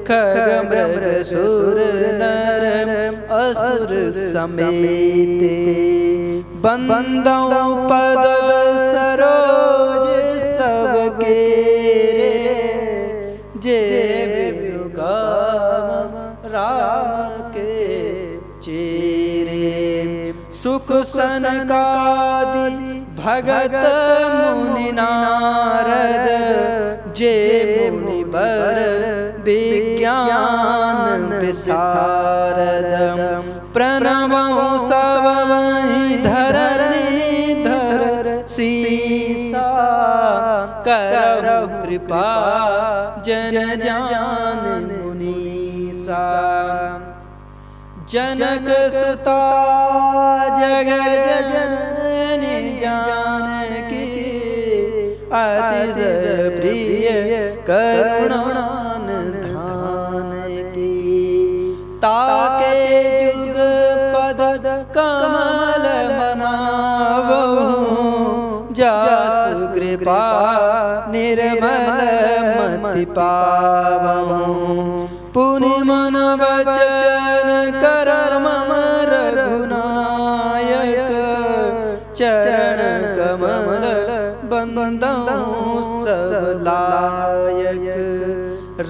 खगमृग सुर नर असुर समेते। बंदौ पद सरोज सबके रे जे बिनुगाम राम के चेरे। सुख सनकादि भगत मुनि नारद जे मुनिवर विज्ञान विशारद। प्रणवं सबहि धरनी धर सीसा करहु कृपा जन जान मुनीसा। जनक सुता जग जननी जानकी अति प्रिय करुणान धान की। ताके जुग पद कमल मनावो जासु कृपा निर्मल मति पावो। पुनि मन वचन कर्म रघुनायक चरण कमल बंदौ सब लायक।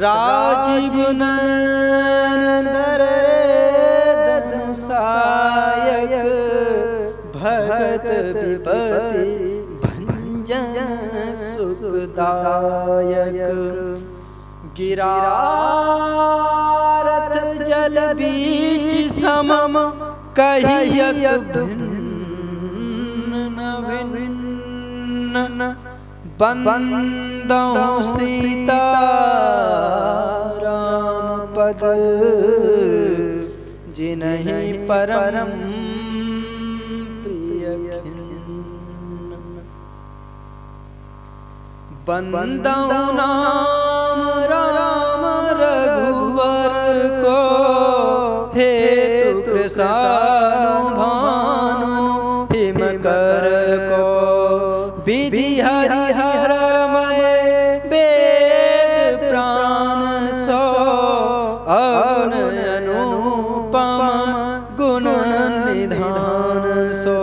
राजीव नयन धरे धनुषायक भगत विपति भंजन सुखदायक। गिरारथ जल बीच समम कहियत भिन्न भिन्न। बंदौ सीता राम पद जिनहि परम प्रिय खिन्न। बंदौ नाम राम रघुवर को हेतु कृशानुभानु हिम कर को। विधि हरिहरमय वेद प्राण सो अगुण अनुपम गुण निधान सो।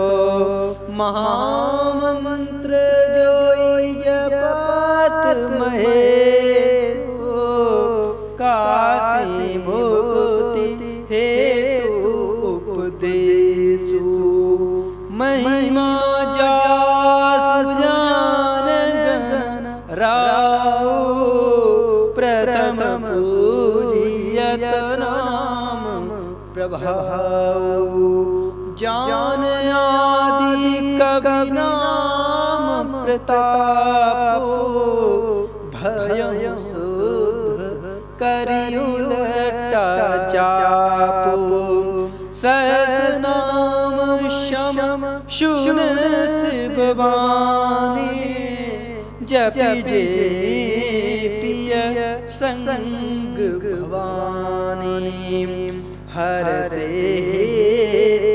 महामंत्र जोई जपत महेशो काशी मुक्ति हेतु उपदेशु। महिमा जास प्रभाव जान आदि कवि नाम प्रताप भय शुद्ध करि उलटा चापो सहस नाम शम शुन शिववाणी जपि जे पिय संग भवानी हर से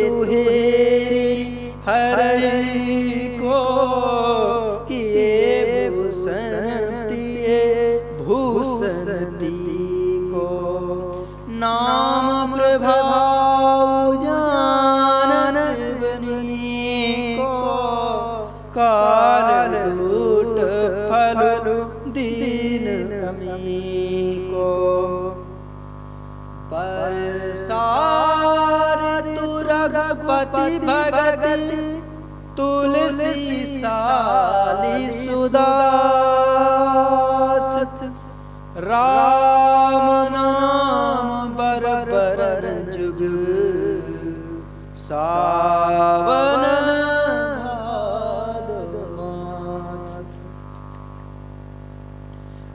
तुहेरी हर को किए भूषण तिए भूषण ती को नाम प्रभाव जान शिवनी को काल दूट फल दीन अमी को परसार तु रघुपति भगति तुलसी साली सुदास राम नाम बरबरन जुग सावन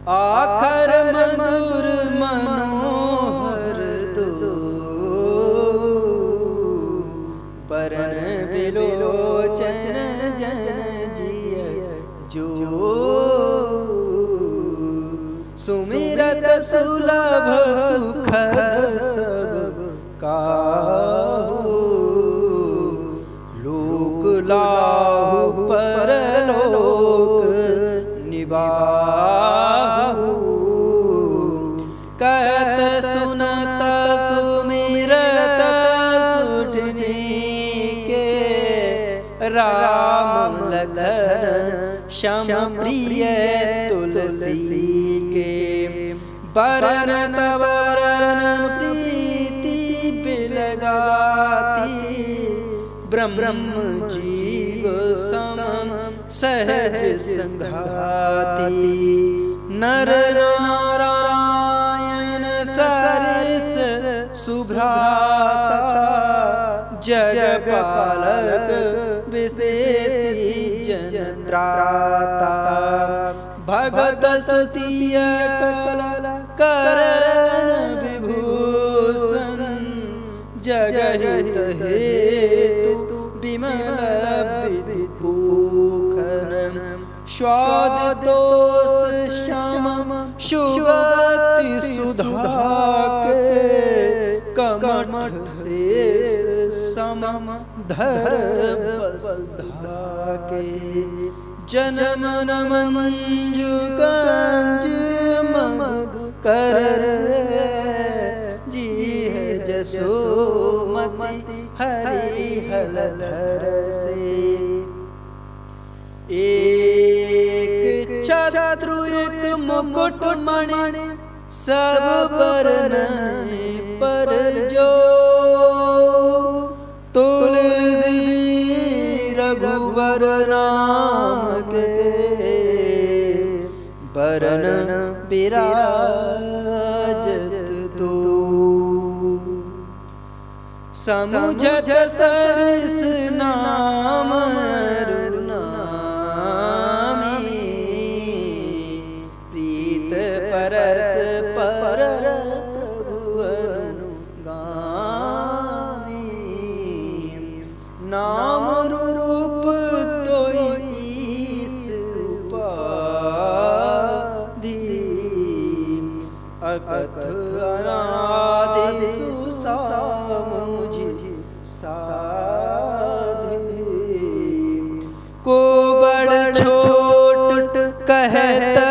आखर मधुर मनोहर दो परन बिलोचन जन जिय जो सुमिरत सुलभ सुखद सब काहू लोक लाहु परलोक निबाहु कहत सुनत सुमिरत सुठनी के राम लखन श्याम प्रिय तुलसी के बरन तवरन प्रीति बिलगाती ब्रह्म जीव सम सहज संघाती नर नारायण सरिस सुभ्राता जग पालक विशेषी जन त्राता भगत स्तुतिय कल करन विभूषण जगहित हेतु विमल विभूषण स्वाद दोष श्याम सुगति सुधा के कमठ शेष सम धर बसधा के जन्म न मंजु कंज मधु कर जी है जसोमति हरि हलधर से एक छत्रु एक मुकुट मणि सब बरनन पर जो तुलसी रघुवर नाम के बरन विराजत दो समुझत सरस नाम परस पर प्रभु अनुगामी नाम रूप तो ईस उपाधि अकथ अनादि सुसामुझि साधि को बड़ छोट कहता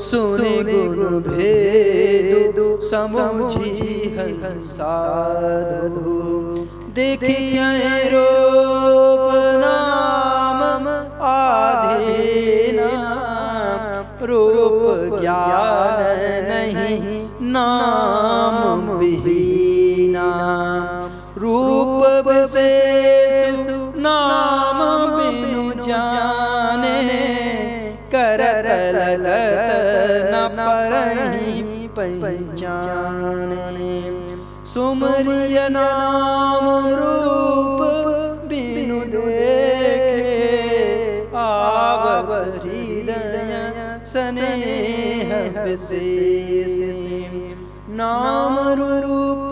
सुनि गुण भेदु समुझी साधु देखिए रूप नाम आधीना रूप ज्ञान नहीं नाम विहीना रूप विशेष नाम बिनु जाने करत लगत न परहि पहचाने। सुमरिय नाम रूप बिनु देखे, आवत हृदय स्नेह विशेष। नाम रूप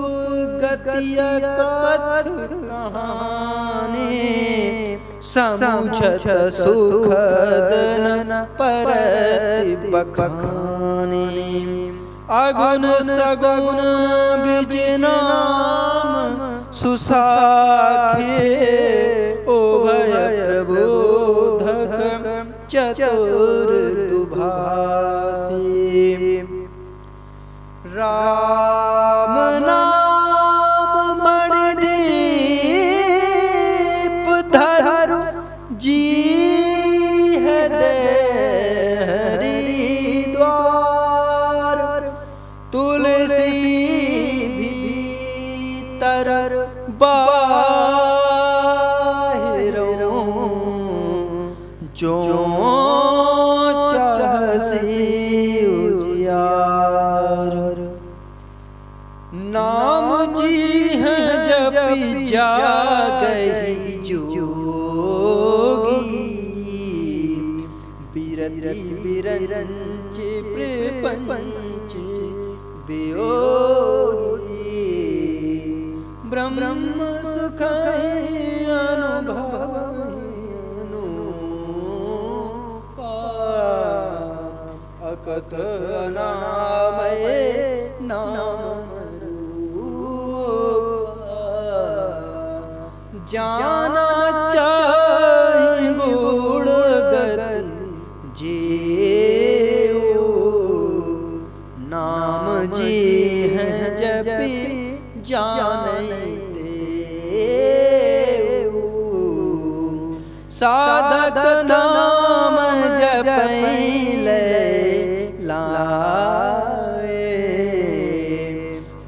गतिय कथ कहानी, समुझत सुखदन परति बखानी। अगुण सगुण बिच नाम सुसाखे, उभय प्रबोधक चतुर दुभाषी। राम नाम मणिदीप धरु, जी है हरिद्वार। तुलसी भीतर बाहिरों, जो चाहसी उजियार। नाम जी है जपी जागहि जोगी, बिरति बिरंच प्रपंच वियोगी। ब्रह्म सुख अनुभव अकथ अनामय नाम रूप। जाना चाहि गुण गति जेऊ, नाम जी है जपी जानते। साधक नाम जपैले लाए,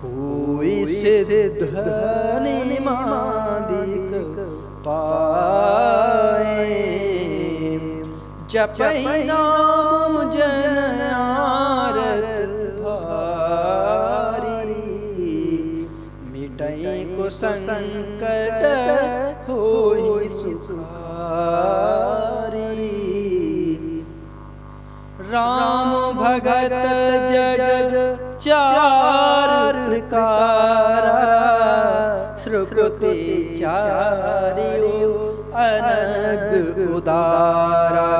हुई सिद्ध निमादिक पाए। जपै नाम जन आरत भारी, मिटै को संकट होई सुखारी। राम भगत जग चार प्रकारा, श्रुति चारियो अनग उदारा।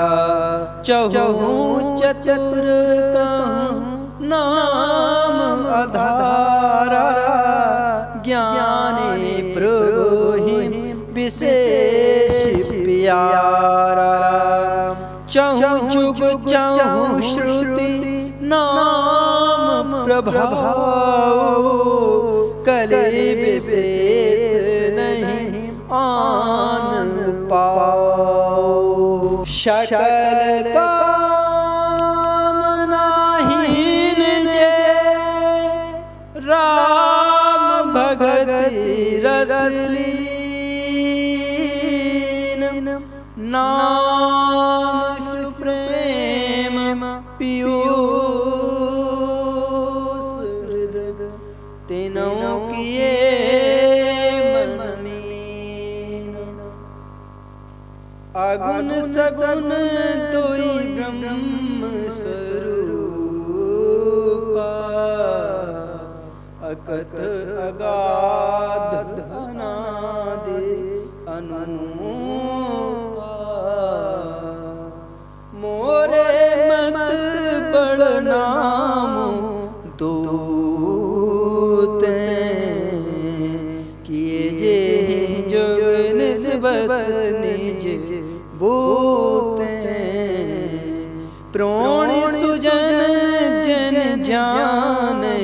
चहु चतुर कहूँ नाम आधारा, ज्ञानी प्रभु ही विशेष प्यारा। चहु जुग चहु श्रुति नाम प्रभाव, कलि विशेष नहीं आन पाओ। शकल कामनाहीन जे, राम भगति रस लीन। नाम सुप्रेम पीयूष हृदय, तीनों किए मन मीन। अगुण सगुण दुई ब्रह्म स्वरूपा, अकथ अगाध अनादि अनूपा। मोरे मत बड़ नाम दूते, किए जे जोग निज बस निज बूते। प्रोण सुजन जन जाने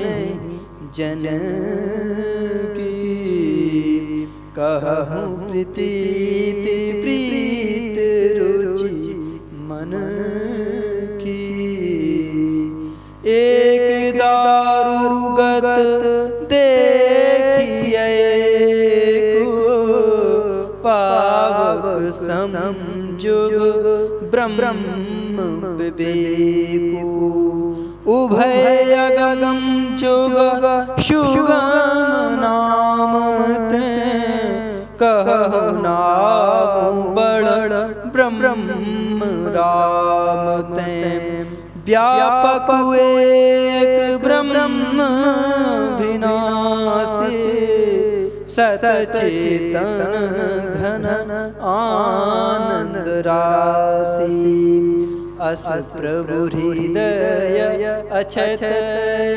जन की, कहूँ प्रीति प्रीत रुचि मन की। एक दारुगत देखिए को, पावक समझुग ब्रह्म विवेको। उभय अगम जुग सुगम नाम ते कहु नाम बड़ ब्रह्म राम ते व्यापक एक ब्रह्म विनाशी सतचेतन घन आनंद राशि अस प्रभु हृदय अछत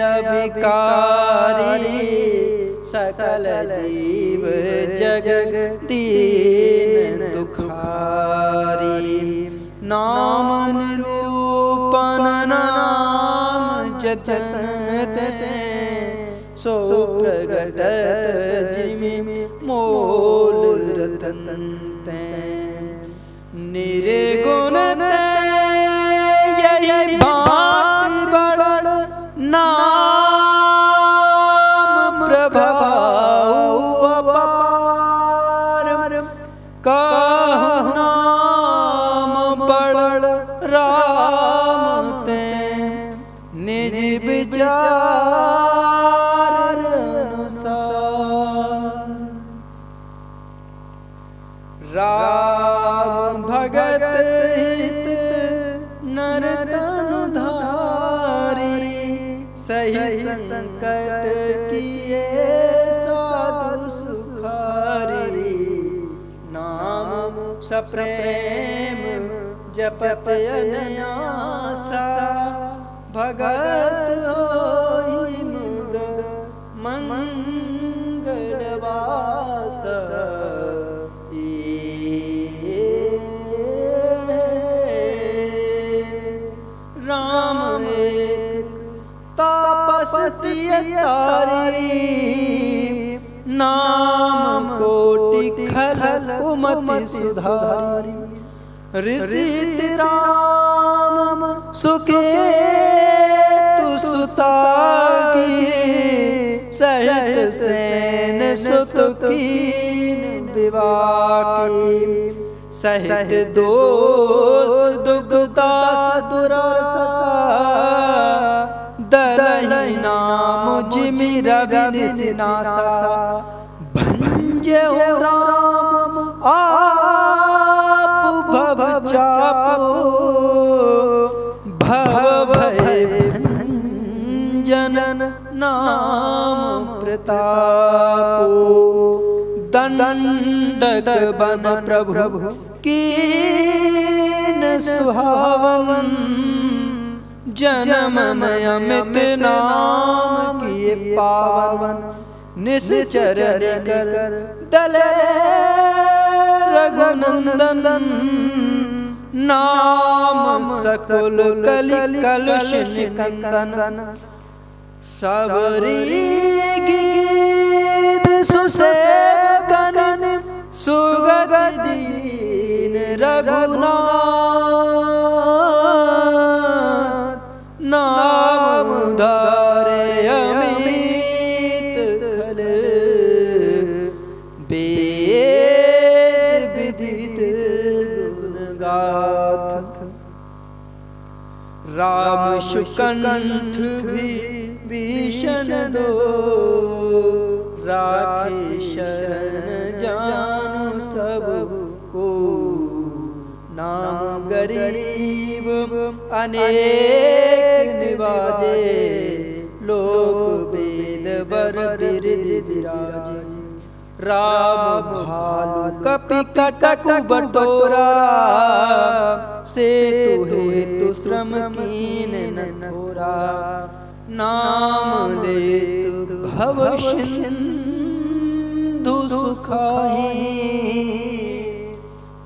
अभिकारी सकल जीव जग दीन दुखारी नाम निरूपण नाम जतन ते सो प्रगटत जिमि मोल रतन ते निर्गुण ते यही बात बड़ नाम प्रभाव अपार कहु नाम बड़ राम ते निज विचार अनुसार राम भगत हित नर तनु धारी सही संकट किए साधु सुखारी नाम सप्रेम जपत अनयासा भगत होई मुद मंगलवास राम एक तापस तारी नाम कोटि खल कुमति सुधारी ऋषि राम सुकेतु सुता की सहित सेन सुत कीन विवाह की सहित दोष दुखदास दुरासा दलहि नाम जिमि रवि निसिनासा भंजो राम आप भव चापो भव भय भंजन नाम प्रतापो दंडक बन प्रभु कीन सुहावन जनमन अमित नाम किए पावन निश्चर कर दले रघुनंदन नाम सकुल कलि कलुष निकंदन सबरी गीत सुसेवकन सुगत दीन रघुनाथ नाम उधारे अमित खल वेद विदित गुण गाथ राम सुकंठ भी भीषण दो राखे शरण जानु सब को नाम गरीब अनेक निवाजे लोक वेद बर बिरधि विराजे राम भालु कपि कटकु बटोरा से हेतु श्रम कीन न थोरा नाम लेत भव सिंधु सुखाही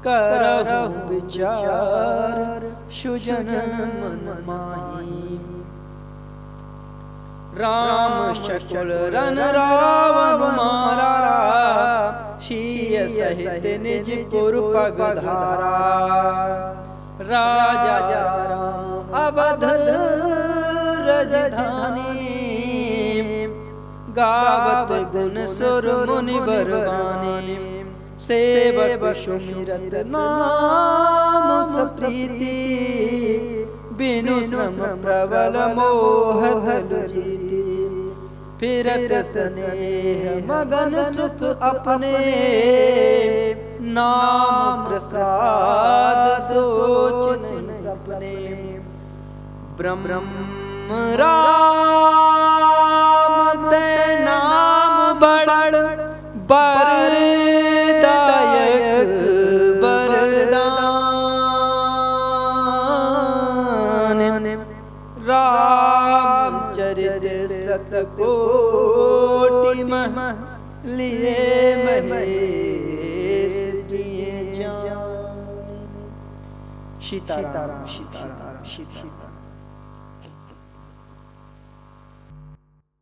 करहु विचार सुजन मन माही राम शकुल रन रावण मारा शीय सहित निज पुर पग धारा राजा राम अवध रजधानी गावत गुण सुर मुनि बरवानी सेवक सुमिरत नाम सप्रीति बिनु श्रम प्रबल मोह धल जीती। फिरत स्नेह मगन सुख अपने, नाम प्रसाद सोच नहीं सपने। ब्रह्म राम ते नाम बड़ बरदायक बरदान। रामचरित सतकोटि मह लिए महेश जिए जान। सीताराम सीताराम सीताराम।